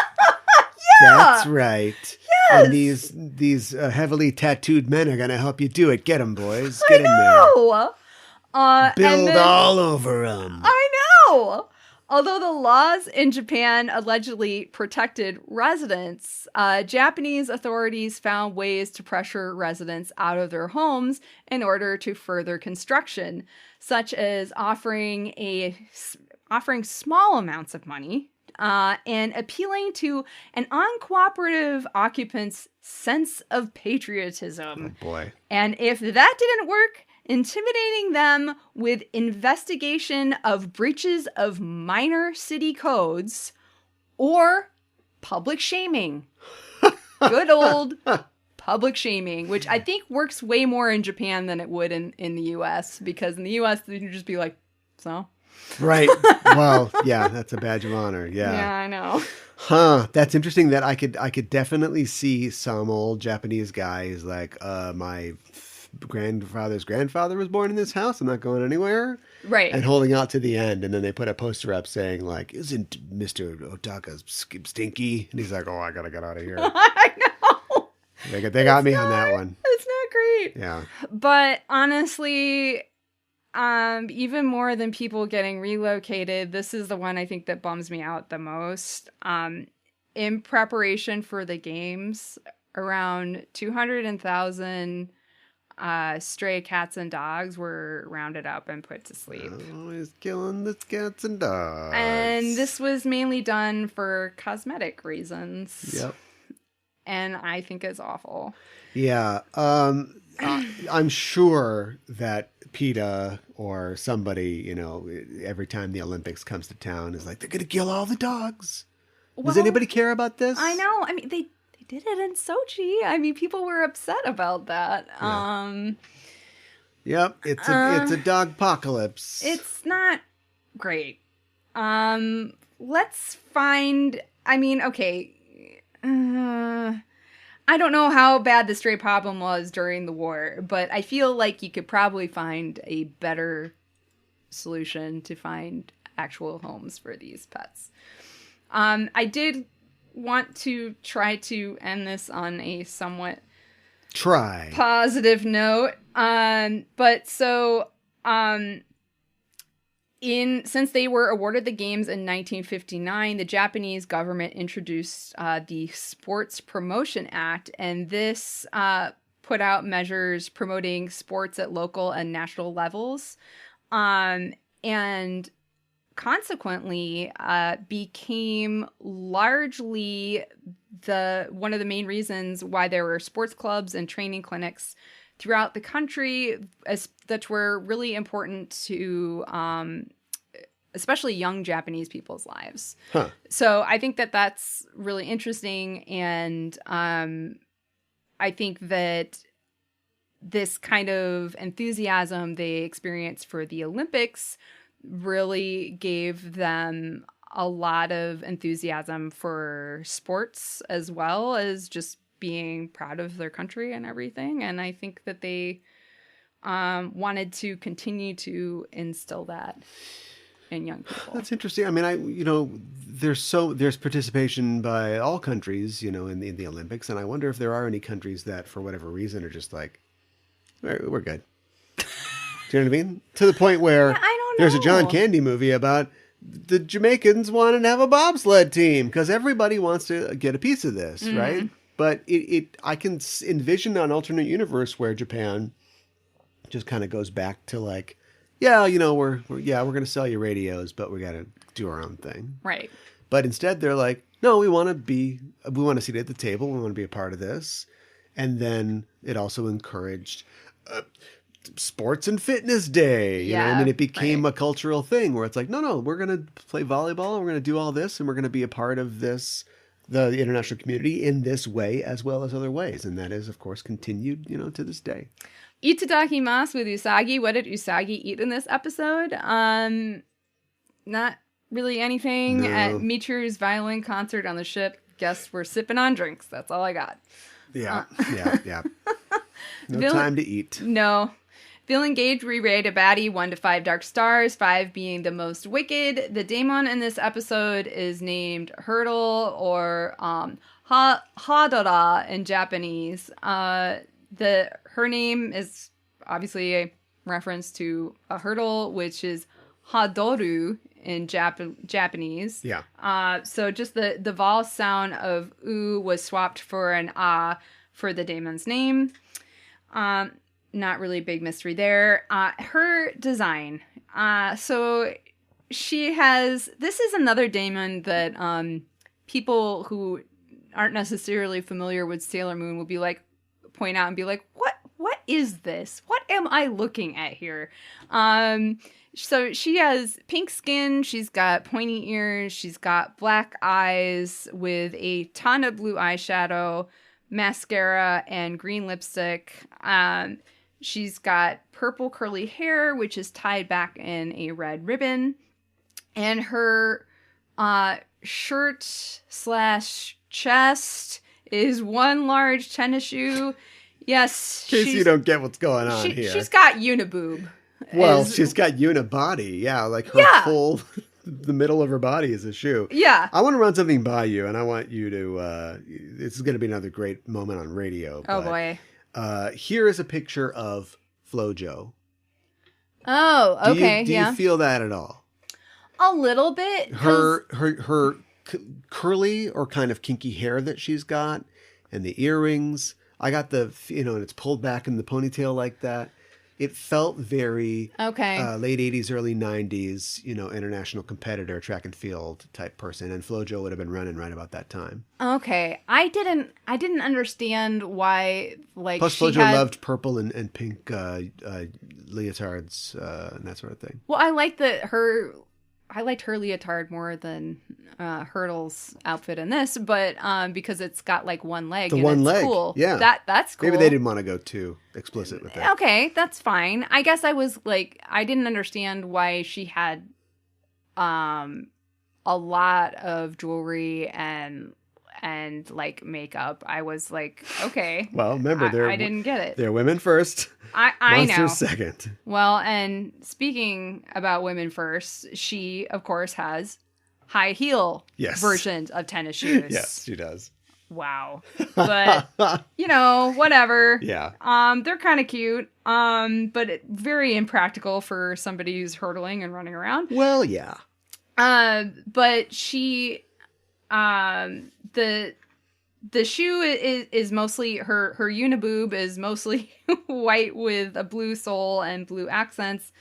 Yeah, that's right. Yes. And these heavily tattooed men are gonna help you do it. Get them, boys. Get in there. Build all over them. I know. Although the laws in Japan allegedly protected residents, Japanese authorities found ways to pressure residents out of their homes in order to further construction, such as offering small amounts of money and appealing to an uncooperative occupant's sense of patriotism. Oh boy. And if that didn't work, intimidating them with investigation of breaches of minor city codes or public shaming. Good old public shaming, which I think works way more in Japan than it would in the U.S. Because in the U.S. you'd just be like, so? Right. Well, yeah, that's a badge of honor. Yeah. Yeah, I know. Huh. That's interesting that I could definitely see some old Japanese guy who's like, my grandfather's grandfather was born in this house. I'm not going anywhere. Right. And holding out to the end. And then they put a poster up saying like, isn't Mr. Otaka stinky? And he's like, oh, I got to get out of here. I know. They got me on that one. It's not great. Yeah. But honestly, even more than people getting relocated, this is the one I think that bums me out the most. In preparation for the games, around 200,000 stray cats and dogs were rounded up and put to sleep. Always killing the cats and dogs. And this was mainly done for cosmetic reasons. Yep. And I think it's awful. Yeah. I'm sure that PETA or somebody, every time the Olympics comes to town is like, they're going to kill all the dogs. Does anybody care about this? I know. I mean, they did it in Sochi. I mean, people were upset about that. Yeah. Yep, it's a dogpacolypse. It's not great. Let's find. I mean, okay. I don't know how bad the stray problem was during the war, but I feel like you could probably find a better solution to find actual homes for these pets. I did want to try to end this on a somewhat positive note. But so Since they were awarded the games in 1959, the Japanese government introduced the Sports Promotion Act, and this put out measures promoting sports at local and national levels, and consequently became largely one of the main reasons why there were sports clubs and training clinics throughout the country that were really important to especially young Japanese people's lives. Huh. So I think that that's really interesting, and I think that this kind of enthusiasm they experienced for the Olympics really gave them a lot of enthusiasm for sports as well as just being proud of their country and everything. And I think that they wanted to continue to instill that in young people. That's interesting. I mean, there's participation by all countries, in the Olympics, and I wonder if there are any countries that, for whatever reason, are just like, we're good. Do you know what I mean? To the point where there's a John Candy movie about the Jamaicans wanting to have a bobsled team because everybody wants to get a piece of this, right? But I can envision an alternate universe where Japan just kind of goes back to like, we're going to sell you radios, but we got to do our own thing. Right. But instead they're like, no, we want to sit at the table. We want to be a part of this. And then it also encouraged sports and fitness day. It became a cultural thing where it's like, no, we're going to play volleyball. And we're going to do all this. And we're going to be a part of this, the international community in this way, as well as other ways. And that is, of course, continued, to this day. Itadakimasu with Usagi. What did Usagi eat in this episode? Not really anything. No. At Michiru's violin concert on the ship, guests were sipping on drinks. That's all I got. Yeah. No time to eat. No. Feeling engaged, we rate a baddie 1 to 5 dark stars, 5 being the most wicked. The daemon in this episode is named Hurdle or Hadara in Japanese. Her name is obviously a reference to a hurdle, which is Hadoru in Japanese. Yeah. So just the vowel sound of U was swapped for an A for the daemon's name. Not really a big mystery there. Her design. So she has... This is another daemon that people who aren't necessarily familiar with Sailor Moon will be like, point out and be like, what is this? What am I looking at here? So she has pink skin, she's got pointy ears, she's got black eyes with a ton of blue eyeshadow, mascara, and green lipstick. She's got purple curly hair, which is tied back in a red ribbon. And her shirt/chest is one large tennis shoe. Yes. In case you don't get what's going on here. She's got uniboob. Well, she's got unibody. Yeah, like her whole... The middle of her body is a shoe. Yeah. I want to run something by you, and I want you to... this is going to be another great moment on radio. Oh, boy. Here is a picture of FloJo. Oh, okay. Do you feel that at all? A little bit. Her curly or kind of kinky hair that she's got, and the earrings. I got and it's pulled back in the ponytail like that. It felt very late 80s, early 90s, international competitor, track and field type person. And FloJo would have been running right about that time. Okay. I didn't understand why, like, plus FloJo loved purple and pink leotards and that sort of thing. Well, I liked her leotard more than Hurdle's outfit in this, but because it's got like one leg. It's cool. Yeah. That's cool. Maybe they didn't want to go too explicit with that. Okay, that's fine. I guess I was like, I didn't understand why she had a lot of jewelry and like makeup. I was like, okay. Well, remember, I didn't get it. They're women first. I know. Monsters second. Well, and speaking about women first, she, of course, has high heel versions of tennis shoes. Yes, she does. wow. But, whatever. Yeah. They're kind of cute, but very impractical for somebody who's hurtling and running around. Well, yeah. But she, the shoe is mostly, her uniboob is mostly white with a blue sole and blue accents.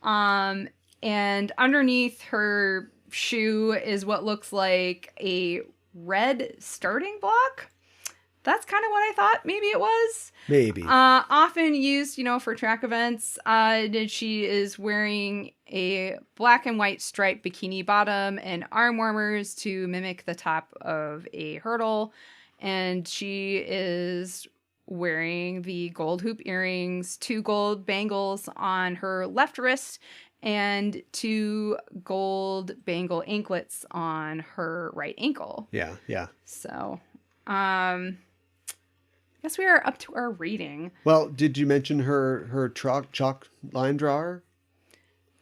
And underneath her shoe is what looks like a red starting block. That's kind of what I thought maybe it was. Maybe. Often used, for track events. She is wearing a black and white striped bikini bottom and arm warmers to mimic the top of a hurdle. And she is wearing the gold hoop earrings, 2 gold bangles on her left wrist, and 2 gold bangle anklets on her right ankle. Yeah. So, I guess we are up to our rating. Well, did you mention her chalk line drawer?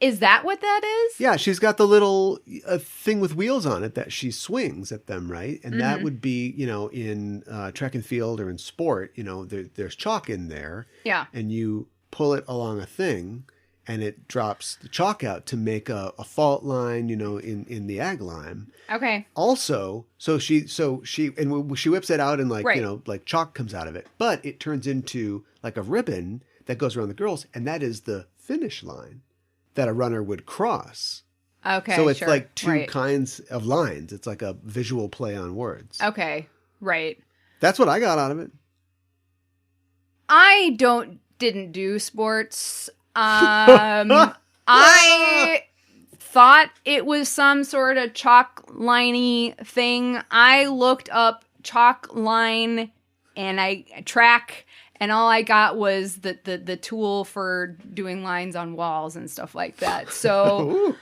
Is that what that is? Yeah, she's got the little thing with wheels on it that she swings at them, right? And that would be, in track and field or in sport, there's chalk in there. Yeah. And you pull it along a thing and it drops the chalk out to make a fault line, in the ag line. Okay. Also, so she whips it out and right. like chalk comes out of it, but it turns into like a ribbon that goes around the girls, and that is the finish line that a runner would cross. Okay. So it's sure. like 2 right. kinds of lines. It's like a visual play on words. Okay. Right. That's what I got out of it. I didn't do sports. I thought it was some sort of chalk liney thing. I looked up chalk line and track, and all I got was the tool for doing lines on walls and stuff like that. So,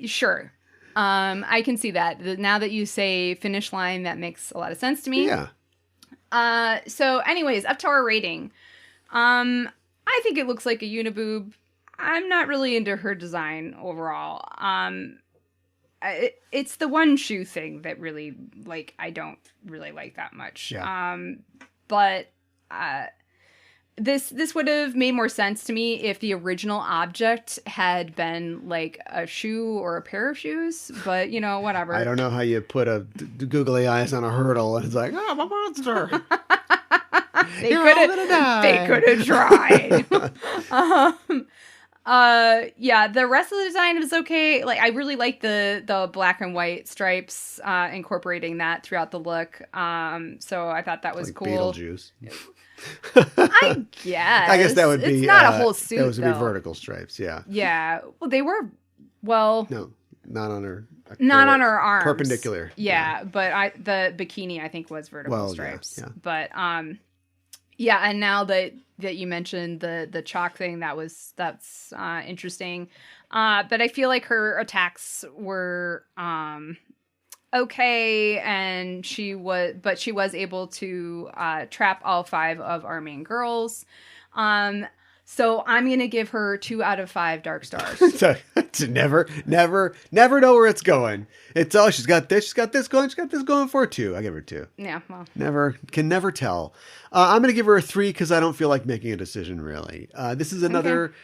sure. I can see that. Now that you say finish line, that makes a lot of sense to me. Yeah. So anyways, up to our rating. I think it looks like a uniboob. I'm not really into her design overall. It's the one shoe thing that really, I don't really like that much. Yeah. But this would have made more sense to me if the original object had been like a shoe or a pair of shoes. But whatever. I don't know how you put a googly eyes on a hurdle and it's like, oh, I'm a monster. They could have tried. Yeah, the rest of the design was okay. I really like the black and white stripes, incorporating that throughout the look. So I thought that was like cool. Beetlejuice. I guess. I guess that would be. It's not a whole suit. Those would be vertical stripes. Yeah. Yeah. Well, they were. Well. No, not on her. Not on her arms. Perpendicular. Yeah, but the bikini I think was vertical stripes. Yeah. But yeah, and now that you mentioned the chalk thing, that's interesting. But I feel like her attacks were okay, and she was able to trap all 5 of our main girls. So I'm gonna give her 2 out of 5 dark stars. To never know where it's going. It's she's got this going for 2. I give her 2. Yeah, well, never tell. I'm gonna give her a 3 because I don't feel like making a decision really. This is another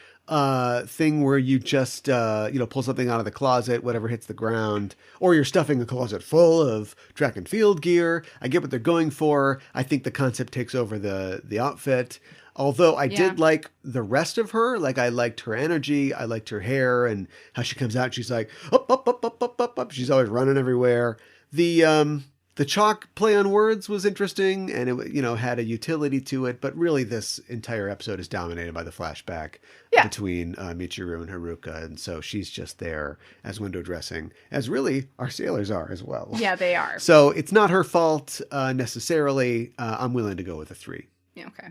thing where you just pull something out of the closet, whatever hits the ground, or you're stuffing a closet full of track and field gear. I get what they're going for. I think the concept takes over the outfit. Although I did like the rest of her, I liked her energy, I liked her hair and how she comes out and she's like, up. She's always running everywhere. The chalk play on words was interesting and it, had a utility to it. But really this entire episode is dominated by the flashback between Michiru and Haruka. And so she's just there as window dressing, as really our sailors are as well. Yeah, they are. So it's not her fault necessarily. I'm willing to go with a 3. Yeah, okay.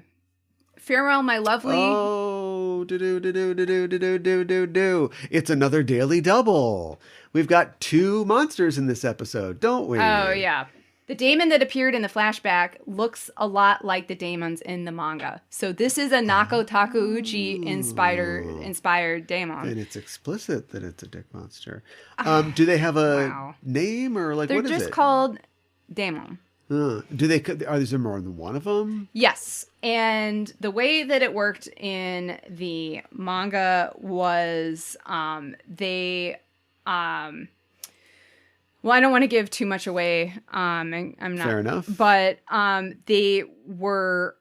Farewell, my lovely. Oh, do. It's another daily double. We've got 2 monsters in this episode, don't we? Oh, yeah. The daemon that appeared in the flashback looks a lot like the daemons in the manga. So this is a Nako Takeuchi inspired daemon. And it's explicit that it's a dick monster. Do they have a name or what is it? They're just called daemon. Do they? Is there more than one of them? Yes. And the way that it worked in the manga was they well, I don't want to give too much away. I'm not. Fair enough. But they were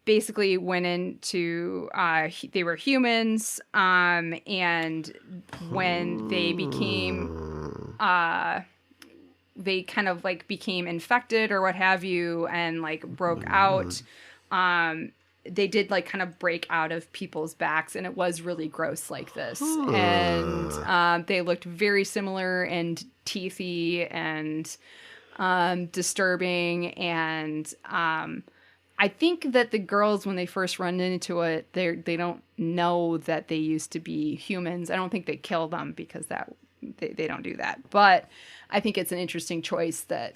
basically went into they were humans, and when they became they kind of like became infected or what have you, and like broke out. They did like kind of break out of people's backs, and it was really gross like this. And they looked very similar and teethy and disturbing. And I think that the girls, when they first run into it, they don't know that they used to be humans. I don't think they kill them because that they don't do that. But I think it's an interesting choice that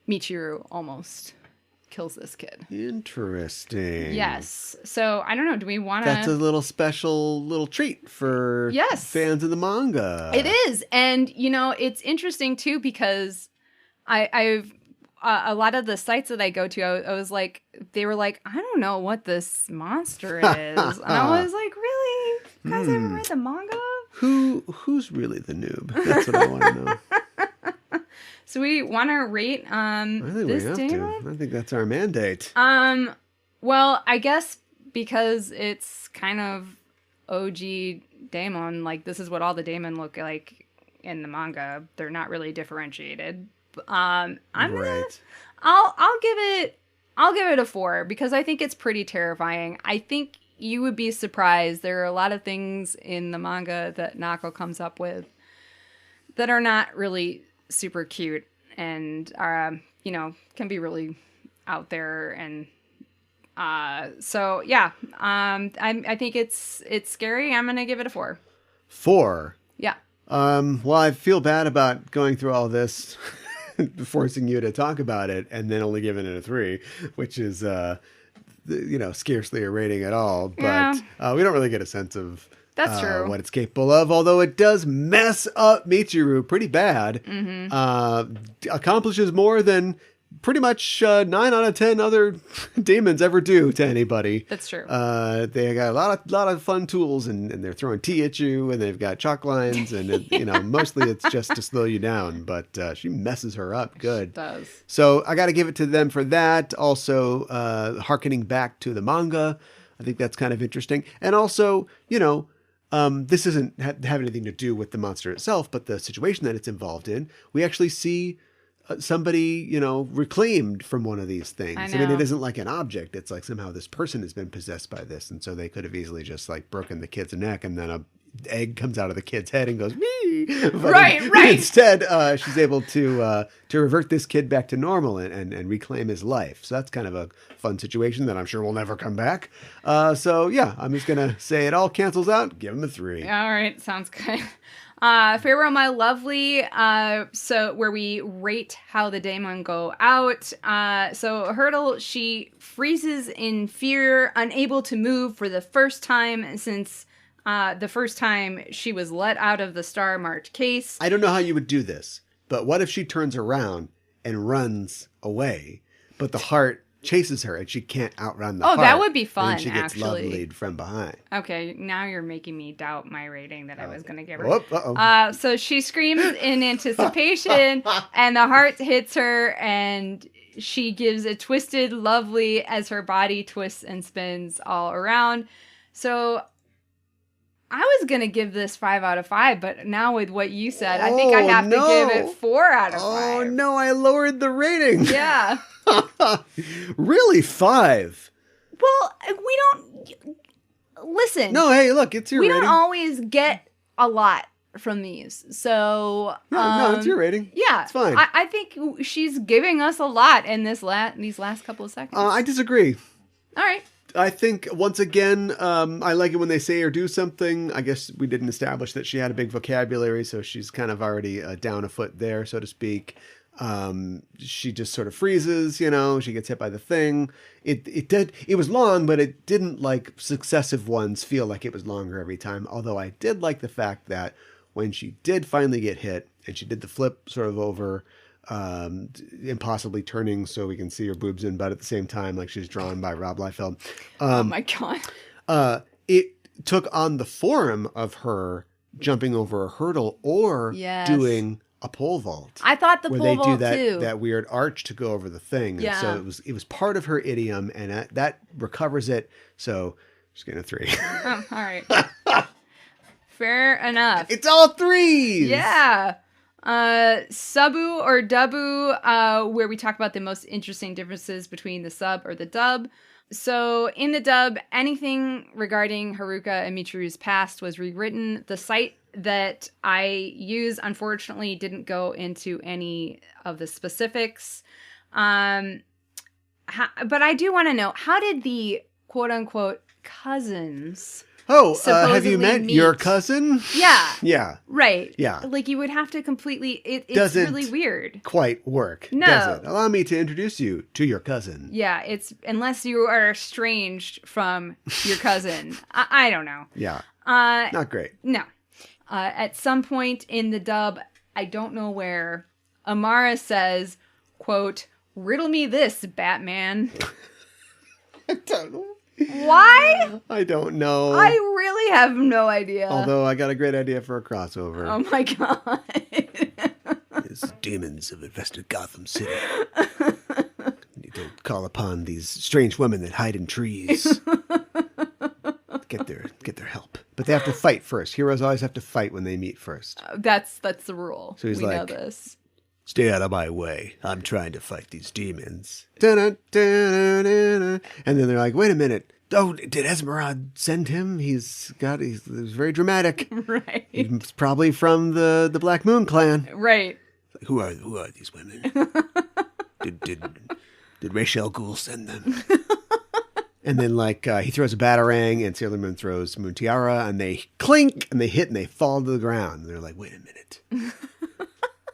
Michiru almost kills this kid. Interesting. Yes. So I don't know. Do we want to? That's a little special little treat for fans of the manga. It is, and you know, it's interesting too because I've a lot of the sites that I go to, I was like, they were like, I don't know what this monster is, and I was like, really? You guys haven't read the manga? Who's really the noob? That's what I want to know. So we want to rate I think this we have Daemon? to. I think that's our mandate. Well, I guess because it's kind of OG Daemon, like this is what all the Daemon look like in the manga. They're not really differentiated. I'll give it a 4 because I think it's pretty terrifying. I think you would be surprised. There are a lot of things in the manga that Nako comes up with that are not really super cute and are, you know, can be really out there. And so yeah, I think it's scary. I'm gonna give it a 4. 4. Yeah. Well, I feel bad about going through all this, forcing you to talk about it, and then only giving it a 3, which is scarcely a rating at all. But we don't really get a sense of that's true. What it's capable of, although it does mess up Michiru pretty bad. Accomplishes more than pretty much 9 out of 10 other demons ever do to anybody. That's true. They got a lot of fun tools, and they're throwing tea at you, and they've got chalk lines, and mostly it's just to slow you down. But she messes her up good. She does. So I got to give it to them for that. Also, hearkening back to the manga, I think that's kind of interesting, and also, this doesn't have anything to do with the monster itself, but the situation that it's involved in. We actually see somebody, reclaimed from one of these things. I mean, it isn't like an object. It's like somehow this person has been possessed by this. And so they could have easily just like broken the kid's neck, and then a egg comes out of the kid's head and goes, wee! Right. Instead, she's able to revert this kid back to normal and reclaim his life. So that's kind of a fun situation that I'm sure will never come back. So yeah, I'm just going to say it all cancels out. Give him a 3. All right. Sounds good. Farewell, my lovely. So where we rate how the Daemon go out. So Hurdle, she freezes in fear, unable to move for the first time since the first time she was let out of the Star March case. I don't know how you would do this, but what if she turns around and runs away, but the heart chases her and she can't outrun the heart? Oh, that would be fun, and she gets actually. lovelied from behind. Okay, now you're making me doubt my rating that I was going to give her. Uh-oh. So she screams in anticipation, and the heart hits her, and she gives a twisted lovely as her body twists and spins all around. So I was going to give this 5 out of 5, but now with what you said, I think I have to give it 4 out of 5. Oh, no, I lowered the rating. Yeah. Really, 5? Well, we don't... Listen. No, hey, look, it's your rating. We don't always get a lot from these, so... No, it's your rating. Yeah. It's fine. I think she's giving us a lot in these last couple of seconds. I disagree. All right. I think, once again, I like it when they say or do something. I guess we didn't establish that she had a big vocabulary, so she's kind of already down a foot there, so to speak. She just sort of freezes, she gets hit by the thing. It was long, but it didn't like successive ones feel like it was longer every time. Although I did like the fact that when she did finally get hit and she did the flip sort of over, impossibly turning so we can see her boobs and butt at the same time, like she's drawn by Rob Liefeld. Oh my God. It took on the form of her jumping over a hurdle or doing a pole vault. I thought the where pole they vault do that, too. that weird arch to go over the thing. And Yeah. so it was part of her idiom, and that recovers it. So just getting a 3. Oh, all right. Fair enough. It's all 3s. Yeah. Subu or Dubu, where we talk about the most interesting differences between the sub or the dub. So in the dub, anything regarding Haruka and Michiru's past was rewritten. The site that I use, unfortunately, didn't go into any of the specifics. But I do want to know, how did the quote-unquote cousins... Oh, have supposedly you met meet? your cousin? Yeah. Yeah. Right. Yeah. Like, you would have to completely... It's Doesn't really weird. Quite work, No. does it? Allow me to introduce you to your cousin. Yeah, it's... Unless you are estranged from your cousin. I don't know. Yeah. Not great. No. At some point in the dub, I don't know where, Amara says, quote, "Riddle me this, Batman." I don't know. Why? I don't know. I really have no idea. Although I got a great idea for a crossover. Oh my God. These demons have infested Gotham City. Need to call upon these strange women that hide in trees. Get their help. But they have to fight first. Heroes always have to fight when they meet first. That's the rule. So he's we know like, this. Stay out of my way. I'm trying to fight these demons. And then they're like, wait a minute. Oh, did Esmeralda send him? He's very dramatic. Right. He's probably from the Black Moon clan. Right. Who are these women? Did Rachel Ghoul send them? And then he throws a batarang and Sailor Moon throws Moon Tiara and they clink and they hit and they fall to the ground. And they're like, wait a minute.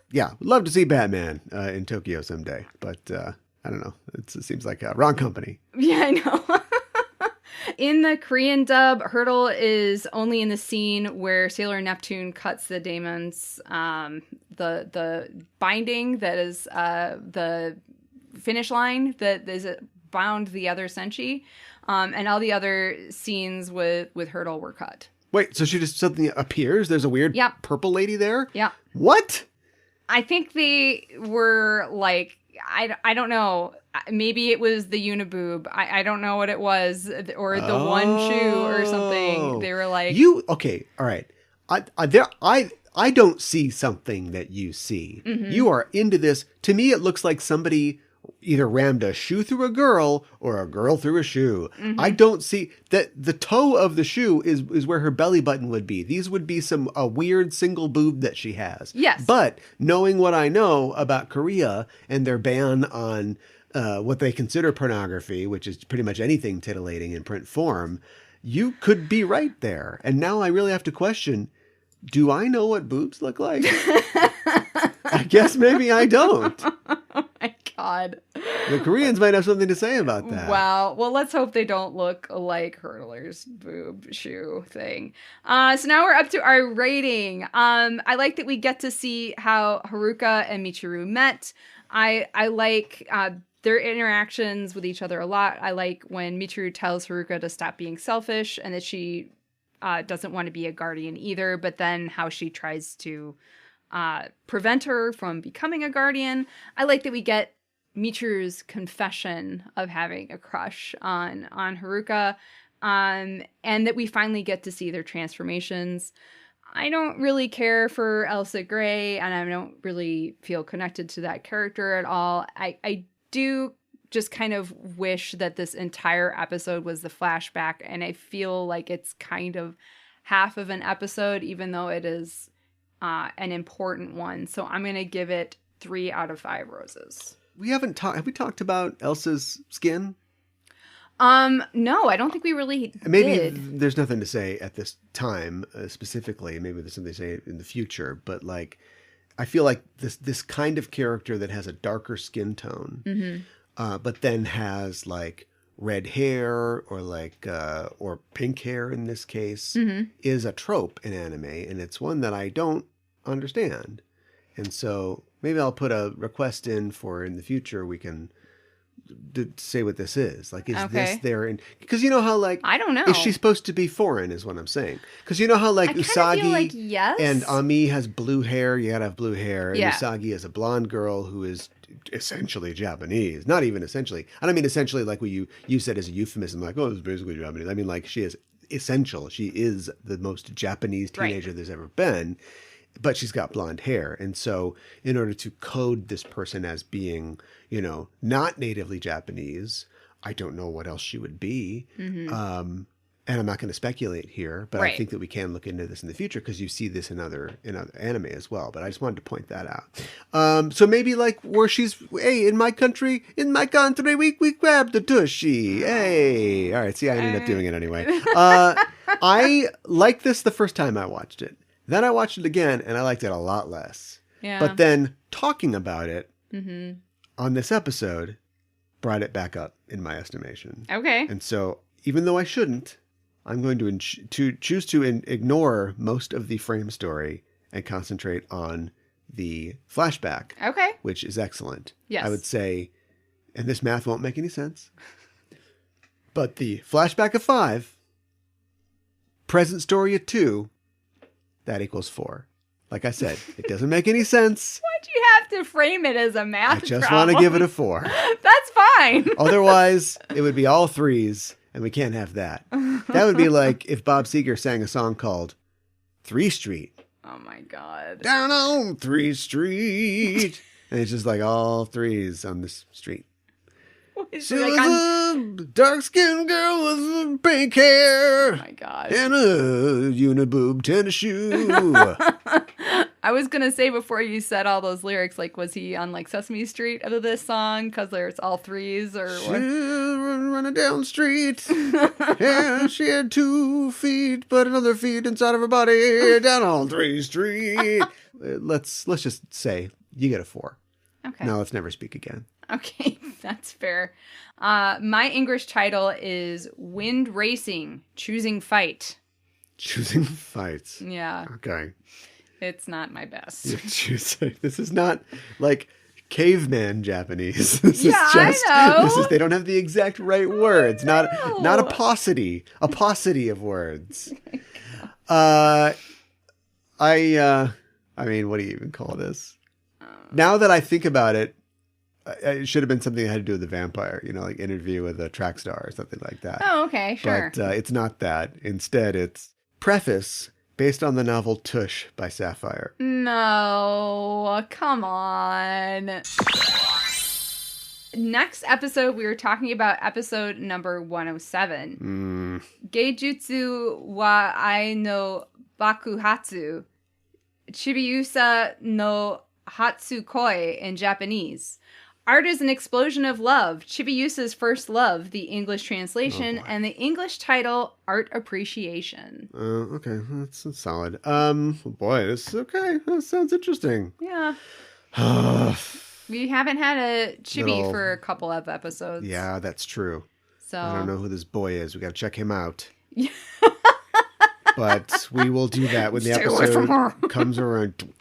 Yeah, would love to see Batman in Tokyo someday, but I don't know. It seems like wrong company. Yeah, I know. In the Korean dub, Hurdle is only in the scene where Sailor Neptune cuts the daemons, the binding that is the finish line that is bound the other Senshi, and all the other scenes with Hurdle were cut. Wait, so she just something appears? There's a weird purple lady there? Yeah. What? I think they were like, I don't know. Maybe it was the uniboob. I don't know what it was, or the one shoe or something. They were like, okay, all right. I don't see something that you see. Mm-hmm. You are into this. To me, it looks like somebody either rammed a shoe through a girl or a girl through a shoe. Mm-hmm. I don't see that the toe of the shoe is where her belly button would be. These would be a weird single boob that she has. Yes. But knowing what I know about Korea and their ban on what they consider pornography, which is pretty much anything titillating in print form, you could be right there. And now I really have to question, do I know what boobs look like? I guess maybe I don't. Oh my God. The Koreans might have something to say about that. Wow. Well, let's hope they don't look like Hurdler's boob shoe thing. So now we're up to our rating. I like that we get to see how Haruka and Michiru met. I like their interactions with each other a lot. I like when Michiru tells Haruka to stop being selfish and that she doesn't want to be a guardian either, but then how she tries to prevent her from becoming a guardian. I like that we get Michiru's confession of having a crush on Haruka, and that we finally get to see their transformations. I don't really care for Elsa Gray, and I don't really feel connected to that character at all. I do just kind of wish that this entire episode was the flashback, and I feel like it's kind of half of an episode, even though it is an important one. So I'm going to give it 3 out of 5 roses. Have we talked about Elsa's skin? No, I don't think we really did. There's nothing to say at this time specifically. Maybe there's something to say in the future, but I feel like this kind of character that has a darker skin tone, mm-hmm. But then has red hair or pink hair in this case, mm-hmm. is a trope in anime, and it's one that I don't understand. And so Maybe I'll put a request in for in the future we can say what this is. Like, is this there? Because you know how, like... I don't know. Is she supposed to be foreign is what I'm saying. Because you know how, like, Usagi feel like yes. and Ami has blue hair. You gotta have blue hair. And Yeah. Usagi is a blonde girl who is essentially Japanese. Not even essentially. I don't mean essentially like what you said as a euphemism. Like, oh, it's basically Japanese. I mean, like, she is essential. She is the most Japanese teenager there's ever been. But she's got blonde hair. And so in order to code this person as being, you know, not natively Japanese, I don't know what else she would be. And I'm not going to speculate here, but I think that we can look into this in the future because you see this in other anime as well. But I just wanted to point that out. So maybe like where she's, hey, in my country, we grab the tushy. Hey. All right. See, I ended up doing it anyway. I liked this the first time I watched it. Then I watched it again, and I liked it a lot less. Yeah. But then talking about it on this episode brought it back up in my estimation. Okay. And so, even though I shouldn't, I'm going to choose to ignore most of the frame story and concentrate on the flashback. Okay. Which is excellent. Yes. I would say, and this math won't make any sense, but the flashback of 5, present story of 2, that equals 4. Like I said, it doesn't make any sense. Why'd you have to frame it as a math I just problem? want to give it a 4. That's fine. Otherwise, it would be all 3s, and we can't have that. That would be like if Bob Seger sang a song called 3 Street. Oh my God. Down on 3 Street. And it's just like all 3s on this street. Is She it was like on... a dark-skinned girl with pink hair. Oh my God. And a uniboob tennis shoe. I was going to say before you said all those lyrics, like, was he on, like, Sesame Street of this song? Because there's all 3s or She what? was running down the street. And she had 2 feet, but another feet inside of her body. Down on 3 Street. Let's just say you get a 4. Okay. Now let's never speak again. Okay, that's fair. My English title is Wind Racing, Choosing Fight. Choosing fights. Yeah. Okay. It's not my best. You're choosing. This is not like caveman Japanese. This Yeah, is just, I know. This is, they don't have the exact right words. Not a paucity. A paucity of words. I mean, what do you even call this? Now that I think about it, it should have been something that had to do with the vampire, you know, like Interview with a Track Star or something like that. Oh, okay, sure. But it's not that. Instead, it's preface based on the novel Tush by Sapphire. No, come on. Next episode, we were talking about episode number 107. Geijutsu wa ai no bakuhatsu. Chibiusa no hatsukoi in Japanese. Art is an explosion of love. Chibiusa's first love, the English translation, and the English title, Art Appreciation. Okay, that's solid. Boy, this is okay. That sounds interesting. Yeah. We haven't had a chibi for a couple of episodes. Yeah, that's true. So I don't know who this boy is. We got to check him out. But we will do that when the episode comes around.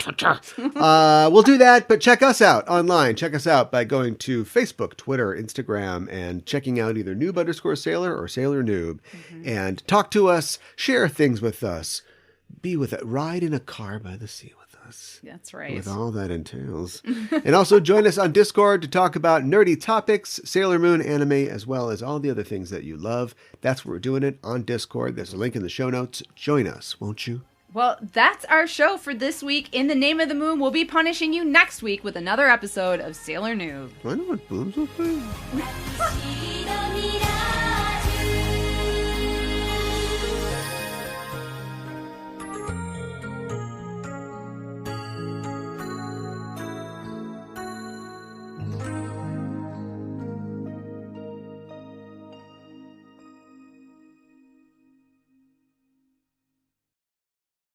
We'll do that, but check us out online. Check us out by going to Facebook, Twitter, Instagram, and checking out either Noob_Sailor or Sailor Noob. And talk to us, share things with us, be with it, ride in a car by the sea with us. That's right. With all that entails. And also join us on Discord to talk about nerdy topics, Sailor Moon anime, as well as all the other things that you love. That's where we're doing it, on Discord. There's a link in the show notes. Join us, won't you? Well, that's our show for this week. In the Name of the Moon, we'll be punishing you next week with another episode of Sailor Noob. Do I know what boobs will play?